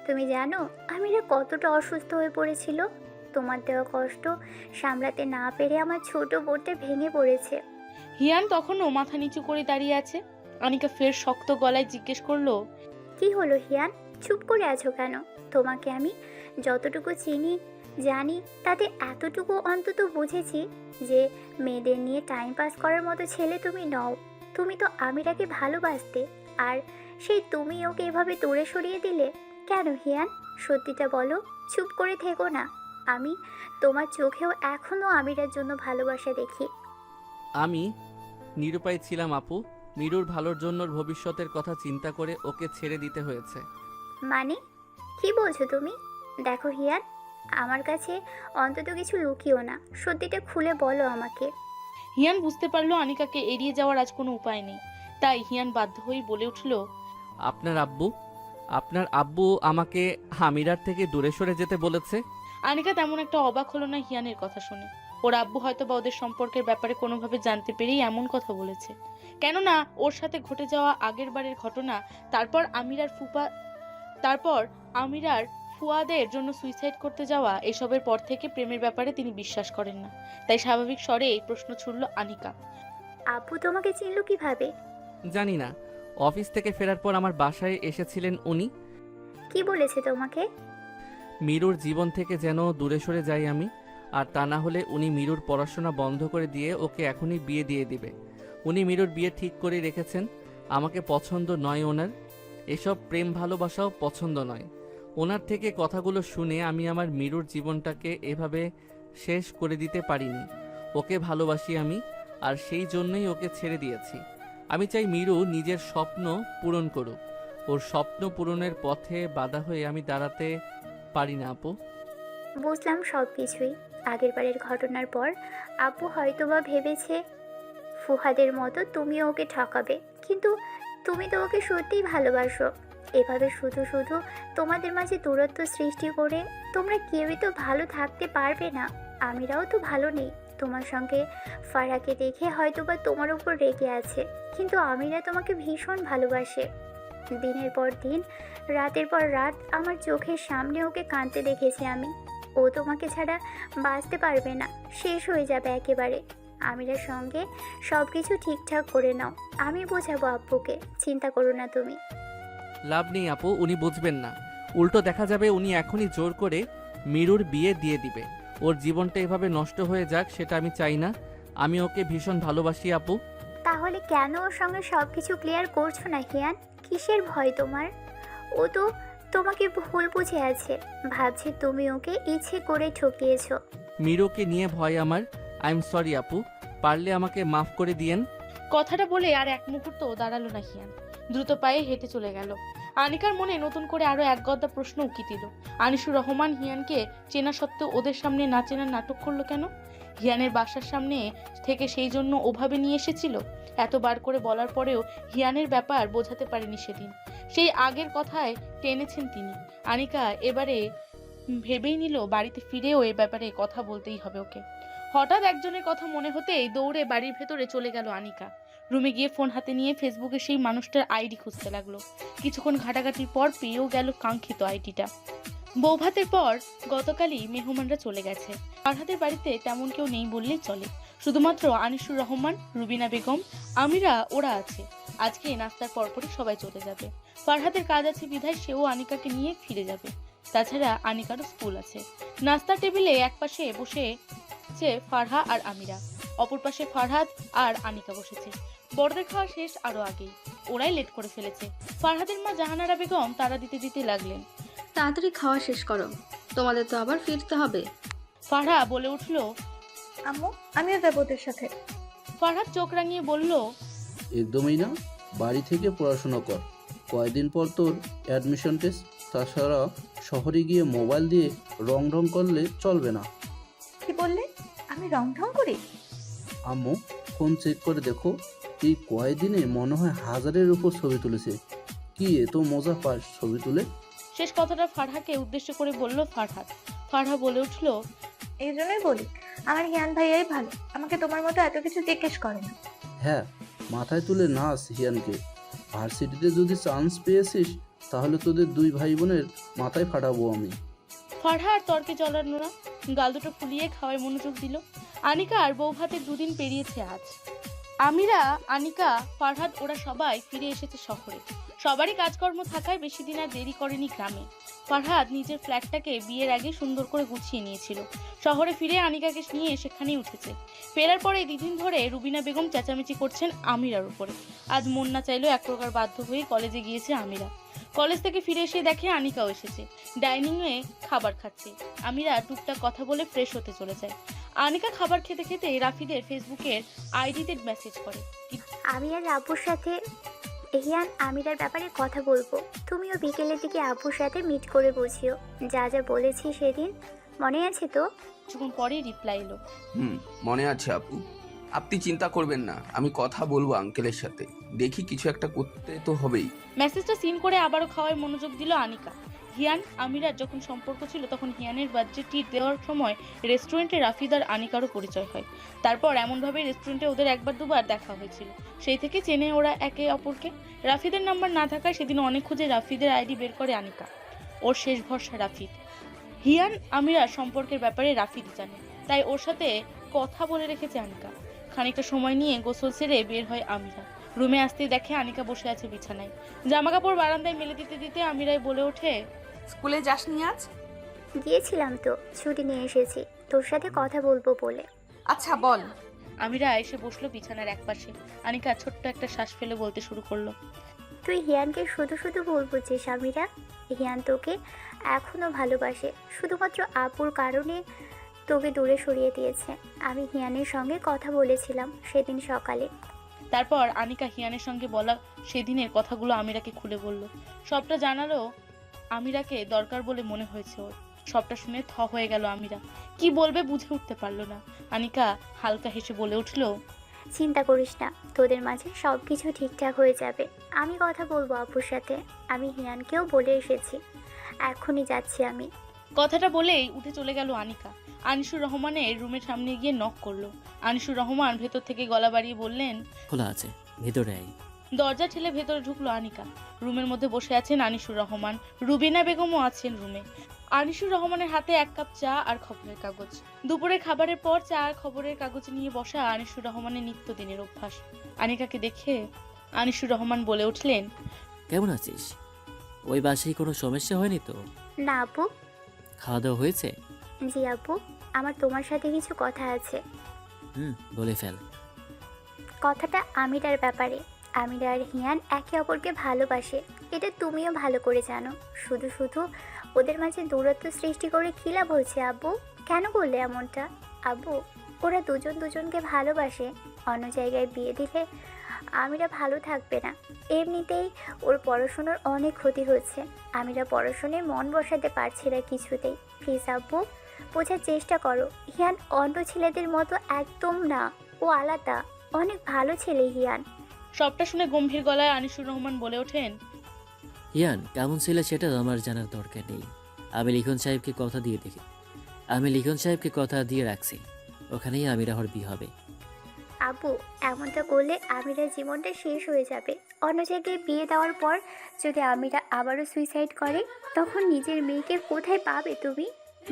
Speaker 8: তুমি জানো আমিরা কতটা অসুস্থ হয়ে পড়েছিল? তোমার দেওয়া কষ্ট সামলাতে না পেরে আমার ছোট বোনটা ভেঙে পড়েছে।
Speaker 1: হিয়ান তখনও মাথা নিচু করে দাঁড়িয়ে আছে। আনিকা ফের শক্ত গলায় জিজ্ঞেস করলো,
Speaker 8: কি হলো হিয়ান, চুপ করে আছো কেন? তোমাকে আমি যতটুকু চিনি জানি তাতে এতটুকু অন্তত বুঝেছি যে মেয়েদের নিয়ে টাইম পাস করার মতো ছেলে তুমি নও। তুমি তো আমিরাকে ভালোবাসতে, আর সেই তুমি ওকে এভাবে দূরে সরিয়ে দিলে কেন হিয়ান? সত্যিটা বলো, চুপ করে থেকো না। আমি তোমার চোখেও এখনো আমিরার জন্য ভালোবাসা দেখি।
Speaker 3: আমি নিরুপায় ছিলাম আপু। মিরুর ভালোর জন্য ওর ভবিষ্যতের কথা চিন্তা করে ওকে ছেড়ে দিতে হয়েছে।
Speaker 8: মানে কি বলছো তুমি? দেখো হিয়ান, আমার কাছে অন্তত কিছু লুকিও না, সত্যিটা খুলে বলো আমাকে।
Speaker 1: হিয়ান বুঝতে পারলো আনিকাকে এড়িয়ে যাওয়ার আজ কোনো উপায় নেই, তাই হিয়ান বাধ্য হয়েই বলে উঠল,
Speaker 3: আপনার আব্বু আমাকে আমিরার থেকে দূরে সরে যেতে বলেছে।
Speaker 1: আনিকা তেমন একটা অবাক হলো না হিয়ানের কথা শুনে। ওর আব্বু হয়তো বা ওদের সম্পর্কের ব্যাপারে কোনোভাবে জানতে পেরেই এমন কথা বলেছে। কেননা ওর সাথে ঘটে যাওয়া আগের বারের ঘটনা, তারপর আমিরার ফুয়াদের জন্য সুইসাইড করতে যাওয়া, এসবের পর থেকে প্রেমের ব্যাপারে তিনি বিশ্বাস করেন না। তাই স্বাভাবিক স্বরে এই প্রশ্ন ছুড়ল আনিকা।
Speaker 8: আব্বু তোমাকে চিনলো কিভাবে?
Speaker 3: জানি না, অফিস থেকে ফেরার পর আমার বাসায় এসেছিলেন উনি।
Speaker 8: কি বলেছে তোমাকে?
Speaker 3: মিরুর জীবন থেকে যেন দূরে সরে যাই আমি, আর তা না হলে উনি মিরুর পড়াশোনা বন্ধ করে দিয়ে ওকে এখনই বিয়ে দিয়ে দিবে। উনি মিরুর বিয়ে ঠিক করে রেখেছেন। আমাকে পছন্দ নয় ওনার, এসব প্রেম ভালোবাসাও পছন্দ নয়। ওনার থেকে কথাগুলো শুনে আমি আমার মিরুর জীবনটাকে এভাবে শেষ করে দিতে পারিনি। ওকে ভালোবাসি আমি, আর সেই জন্যই ওকে ছেড়ে দিয়েছি। আমি চাই মিরু নিজের স্বপ্ন পূরণ করুক। ওর স্বপ্ন পূরণের পথে বাধা হয়ে আমি দাঁড়াতে পারি না আপু।
Speaker 8: বুঝলাম সব কিছুই। আগের বারের ঘটনার পর আব্বু হয়তোবা ভেবেছে ফুহাদের মতো তুমিও ওকে ঠকাবে, কিন্তু তুমি তো ওকে সত্যিই ভালোবাসো। এভাবে শুধু শুধু তোমাদের মাঝে দূরত্ব সৃষ্টি করে তোমরা কেউই তো ভালো থাকতে পারবে না। আমিরাও তো ভালো নেই। তোমার সঙ্গে ফারাকে দেখে হয়তোবা তোমার উপর রেগে আছে, কিন্তু আমিরা তোমাকে ভীষণ ভালোবাসে। দিনের পর দিন, রাতের পর রাত আমার চোখের সামনে ওকে কাঁদতে দেখেছি আমি। ও তোমাকে ছাড়া বাঁচতে পারবে না, শেষ হয়ে যাবে একেবারে। আমিরার সঙ্গে সব কিছু ঠিকঠাক করে নাও, আমি বোঝাবো আব্বুকে, চিন্তা করো না তুমি।
Speaker 3: লাভ নেই আপু, উনি বুঝবেন না। উল্টো দেখা যাবে উনি এখনই জোর করে মিরুর বিয়ে দিয়ে দিবে। ওর জীবনটা এভাবে নষ্ট হয়ে যাক সেটা আমি চাই না। আমি ওকে ভীষণ ভালোবাসি আপু।
Speaker 8: তাহলে কেন ওর সঙ্গে সব কিছু ক্লিয়ার করছো না হিয়ান? কিসের ভয় তোমার? ও তো তোমাকে ভুল বুঝে আছে, ভাবছে তুমি ওকে ইচ্ছে করে ঠকিয়েছো।
Speaker 3: মিরুকে নিয়ে ভয় আমার। আই এম সরি আপু, পারলে আমাকে মাফ করে দিয়েন।
Speaker 1: কথাটা বলে আর এক মুহূর্ত দাঁড়ালো না হিয়ান, দ্রুত পায়ে হেঁটে চলে গেল। আনিকার মনে নতুন করে আরো এক গদ্দা প্রশ্ন উকি দিল। আনিসুর রহমান হিয়ানকে চেনা সত্ত্বেও ওদের সামনে না চেনার নাটক করলো কেন? হিয়ানের বাসার সামনে থেকে সেই জন্য ওভাবে নিয়ে এসেছিল? এতবার করে বলার পরেও হিয়ানের ব্যাপার বোঝাতে পারেনি সেদিন। সেই আগের কথায় টেনেছেন তিনি। আনিকা এবারে ভেবেই নিল বাড়িতে ফিরেও এ ব্যাপারে কথা বলতেই হবে ওকে। হঠাৎ একজনের কথা মনে হতেই দৌড়ে বাড়ির ভেতরে চলে গেল আনিকা। রুমে গিয়ে ফোন হাতে নিয়ে ফেসবুকে সেই মানুষটার আইডি খুঁজতে লাগলো। কিছুক্ষণ ঘাটাঘাটির পর পেয়েও গেল কাঙ্ক্ষিত আইডিটা। বৌভাতের পর গতকালই মেহমানরা চলে গেছে। ফারহাদের বাড়িতে তেমন কেউ নেই বললেই চলে, শুধুমাত্র আনিসুর রহমান, রুবিনা বেগম, আমিরা ওরা আছে। আজকে নাস্তার পরপরই সবাই চলে যাবে। ফারহাদের কাজ আছে বিধায় সেও আনিকাকে নিয়ে ফিরে যাবে। তাছাড়া আনিকারও স্কুল আছে। নাস্তার টেবিলে একপাশে বসেছে ফারহা আর আমিরা, অপর পাশে ফারহাদ আর আনিকা বসেছে। বড়দের খাওয়া শেষ আরো আগেই, ওরাই লেট করে ফেলেছে। ফারহাদের মা জাহানারা বেগম তাড়া দিতে দিতে লাগলেন,
Speaker 15: তাড়াতাড়ি খাওয়া শেষ করো, তোমাদের তো আবার ফিরতে হবে।
Speaker 1: ফারহা বলে উঠল,
Speaker 4: আম্মু আমিও যাবো ওদের সাথে।
Speaker 1: ফারহাদ চোখ রাঙিয়ে বলল,
Speaker 2: একদমই না, বাড়ি থেকে পড়াশোনা কর। কয়েকদিন পর তোর অ্যাডমিশন টেস্ট, তাছাড়া শহরে গিয়ে মোবাইল দিয়ে রং ঢং করলে চলবে না।
Speaker 4: কি বললে? আমি রং ঢং করি?
Speaker 2: আম্মু ফোন চেক করে দেখো, এই কয়দিনে মনে হয় 1000-এর উপর ছবি তুলেছে। কি এত মজা পাস ছবি তুলে?
Speaker 1: শেষ কথাটা ফারহাকে উদ্দেশ্য করে বলল ফারহাদ। ফারহা বলে উঠল,
Speaker 4: এই জন্যই বলি আমার হিয়ান ভাইয়াই ভালো, আমাকে তোমার মতো এত কিছু জিজ্ঞেস করে না।
Speaker 2: হ্যাঁ, মাথায় তুলে নাচ হিয়ানকে। ভার্সিটিতে যদি চান্স পেয়েছিস তাহলে তোদের 2 ভাই বোনের মাথায় ফাটাবো আমি।
Speaker 1: ফারহা আর তর্কে জড়ানো না, গাল দুটো ফুলিয়ে খাওয়ায় মনোযোগ দিল। আনিকা আর বউ ভাতের 2 দিন পেরিয়েছে আজ। আমিরা, আনিকা, ফারহাদ ওরা সবাই ফিরে এসেছে শহরে। সবারই কাজকর্ম থাকায় বেশি দিন আর দেরি করেনি গ্রামে। ফারহাদ নিজের ফ্ল্যাটটাকে বিয়ের আগে সুন্দর করে গুছিয়ে নিয়েছিল। শহরে ফিরে আনিকাকে নিয়ে সেখানেই উঠেছে। ফেরার পরে 2 দিন ধরে রুবিনা বেগম চেঁচামেচি করছেন আমিরার উপরে। আজ মন না চাইলেও এক প্রকার বাধ্য হয়ে কলেজে গিয়েছে আমিরা। কলেজ থেকে ফিরে এসে দেখে আনিকাও এসেছে, ডাইনিংয়ে খাবার খাচ্ছে। আমিরা টুকটাক কথা বলে ফ্রেশ হতে চলে যায়। আনিকা খাবার খেতে খেতে রাফিদের ফেসবুকের আইডিতে মেসেজ করে,
Speaker 8: আমি আর আব্বুর সাথে হিয়ান আমিরার ব্যাপারে কথা বলবো। তুমিও বিকেলের দিকে আব্বুর সাথে মিট করে বুঝিও। যা যা বলেছি সেদিন মনে আছে তো?
Speaker 1: কিছুক্ষণ পরে রিপ্লাই এলো,
Speaker 10: মনে আছে আপু, আপনি চিন্তা করবেন না, আমি কথা বলবো আঙ্কেলের সাথে, দেখি কিছু একটা করতে তো হবেই।
Speaker 1: মেসেজটা সিন করে আবারও খাওয়ায় মনোযোগ দিল আনিকা। হিয়ান আমিরার যখন সম্পর্ক ছিল তখন হিয়ানের বার্থডে ট্রিট দেওয়ার সময় রেস্টুরেন্টে রাফিদ আর আনিকারও পরিচয় হয়। তারপর এমনভাবে রেস্টুরেন্টে ওদের 1-2বার দেখা হয়েছিল। সেই থেকে চেনে ওরা একে অপরকে। রাফিদের নাম্বার না থাকায় সেদিন অনেক খুঁজে রাফিদের আইডি বের করে আনিকা। ওর শেষ ভরসা রাফিদ। হিয়ান আমিরার সম্পর্কের ব্যাপারে রাফিদ জানে, তাই ওর সাথে কথা বলে রেখেছে আনিকা। খানিকটা সময় নিয়ে গোসল সেরে বের হয় আমিরা। রুমে আসতেই দেখে আনিকা বসে আছে বিছানায়। জামাকাপড় বারান্দায় মেলে দিতে দিতে আমিরাই বলে ওঠে,
Speaker 6: স্কুলে যাসনি আজ?
Speaker 8: গিয়েছিলাম তো, ছুটি নিয়ে এসেছি তোর সাথে কথা বলবো বলে।
Speaker 6: আচ্ছা বল।
Speaker 1: আমিরা এসে বসলো বিছানার একপাশে। আনিকা ছোট্ট একটা শ্বাস ফেলে বলতে শুরু করলো,
Speaker 8: তুই হিয়ানকে শুধু শুধু ভুল বুঝছিস আমিরা। হিয়ান তোকে এখনো ভালোবাসে, শুধুমাত্র আপুর কারণে তোকে দূরে সরিয়ে দিয়েছে। আমি হিয়ানের সঙ্গে কথা বলেছিলাম সেদিন সকালে।
Speaker 1: তারপর আনিকা হিয়ানের সঙ্গে বলা সেদিনের কথাগুলো আমিরাকে খুলে বলল। সবটা জানালো আমিরাকে দরকার বলে মনে হয়েছে ওর। সবটা শুনে থ হয়ে গেল আমিরা, কি বলবে বুঝে উঠতে পারলো না। আনিকা হালকা হেসে বলে উঠল,
Speaker 8: চিন্তা করিস না, তোদের মাঝে সব কিছু ঠিকঠাক হয়ে যাবে। আমি কথা বলবো আপুর সাথে। আমি হিয়ানকেও বলে এসেছি, এখনই যাচ্ছি আমি।
Speaker 1: কথাটা বলেই উঠে চলে গেল আনিকা। আনিসুর রহমানের রুমের সামনে গিয়ে নক করলো। আনিসুর রহমান ভেতর থেকে গলা বাড়িয়ে বললেন,
Speaker 7: খোলা আছে, ভেতরে আয়।
Speaker 1: দরজা ঠেলে ভেতরে ঢুকলো আনিকা। রুমের মধ্যে বসে আছেন আনিসুর রহমান, রুবিনা বেগমও আছেন রুমে। আনিসুর রহমানের হাতে 1 কাপ চা আর খবরের কাগজ। দুপুরে খাবারের পর চা আর খবরের কাগজ নিয়ে বসা আনিসুর রহমানের নিত্যদিনের অভ্যাস। আনিকাকে দেখে আনিসুর রহমান বলে উঠলেন,
Speaker 7: কেমন আছিস? ওই বাসায় কোনো সমস্যা হয়নি তো?
Speaker 8: না আপু।
Speaker 7: খাওয়া দাওয়া হয়েছে?
Speaker 8: জি আপু, আমার তোমার সাথে কিছু কথা আছে।
Speaker 7: বলে ফেল।
Speaker 8: কথাটা আমিরার ব্যাপারে। আমিরা আর হিয়ান একে অপরকে ভালোবাসে, এটা তুমিও ভালো করে জানো। শুধু শুধু ওদের মাঝে দূরত্ব সৃষ্টি করে কী লাভ হয়েছে আব্বু? কেন করলে এমনটা আব্বু? ওরা দুজন দুজনকে ভালোবাসে। অন্য জায়গায় বিয়ে দিলে আমিরা ভালো থাকবে না। এমনিতেই ওর পড়াশোনার অনেক ক্ষতি হচ্ছে। আমিরা পড়াশোনায় মন বসাতে পারছে না কিছুতেই। প্লিজ আব্বু, বোঝার চেষ্টা করো। হিয়ান অন্য ছেলেদের মতো একদম না, ও আলাদা, অনেক ভালো ছেলে হিয়ান।
Speaker 1: সবটা শুনে গম্ভীর গলায় আনিসুর রহমান বলে ওঠেন,
Speaker 7: হিয়ান কেমন ছিল সেটা আমার জানার দরকার নেই। আমি লিখন সাহেবকে কথা দিয়ে রাখছি, ওখানেই আমিরাহর বিয়ে হবে।
Speaker 8: আব্বু, এমনটা করলে আমিরার জীবনটা শেষ হয়ে যাবে। অন্য জায়গায় বিয়ে দেওয়ার পর যদি আমিরা আবারও সুইসাইড করে, তখন নিজের মেয়েকে কোথায় পাবে তুমি?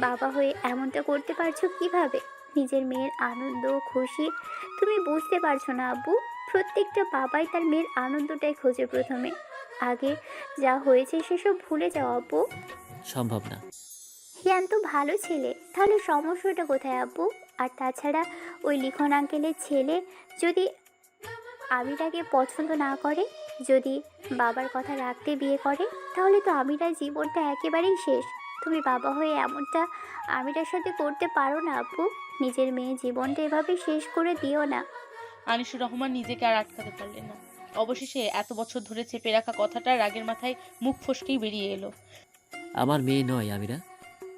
Speaker 8: বাবা হয়ে এমনটা করতে পারছো কিভাবে? নিজের মেয়ের আনন্দ খুশি তুমি বুঝতে পারছো না আব্বু। প্রত্যেকটা বাবাই তার মেয়ের আনন্দটাই খোঁজে প্রথমে। আগে যা হয়েছে সেসব ভুলে যাও আব্বু।
Speaker 7: সম্ভব না।
Speaker 8: হিয়ান তো ভালো ছেলে, তাহলে সমস্যাটা কোথায় আব্বু? আর তাছাড়া ওই লিখন আঙ্কেলের ছেলে যদি আমিরাকে পছন্দ না করে, যদি বাবার কথা রাখতে বিয়ে করে, তাহলে তো আমিরার জীবনটা একেবারেই শেষ। তুমি বাবা হয়ে এমনটা আমিরার সাথে করতে পারো না আব্বু। নিজের মেয়ের জীবনটা এভাবে শেষ করে দিও না।
Speaker 1: আনিসুর রহমান নিজেকে আর আটকাতে পারলেন না। অবশেষে এত বছর ধরে চেপে রাখা কথাটা রাগের মাথায় মুখ ফসকেই বেরিয়ে এলো।
Speaker 7: আমার মেয়ে নয় আমিরা,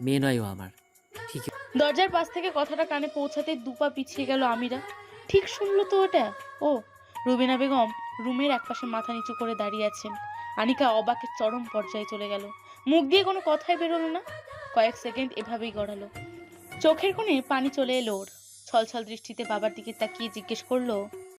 Speaker 7: মেয়ে নয় ও আমার। ঠিক
Speaker 1: দরজার পাশ থেকে কথাটা কানে পৌঁছাতে দুপা পিছিয়ে গেল আমিরা। ঠিক শুনলো তো ওটা? ও রুবিনা বেগম রুমের একপাশে মাথা নিচু করে দাঁড়িয়ে আছেন। আনিকা অবাকের চরম পর্যায়ে চলে গেল, মুখ দিয়ে কোনো কথাই বেরোলো না। কয়েক সেকেন্ড এভাবেই গড়ালো, চোখের কোণে পানি চলে এলো ওর। ছলছল দৃষ্টিতে বাবার দিকে তাকিয়ে জিজ্ঞেস করলো,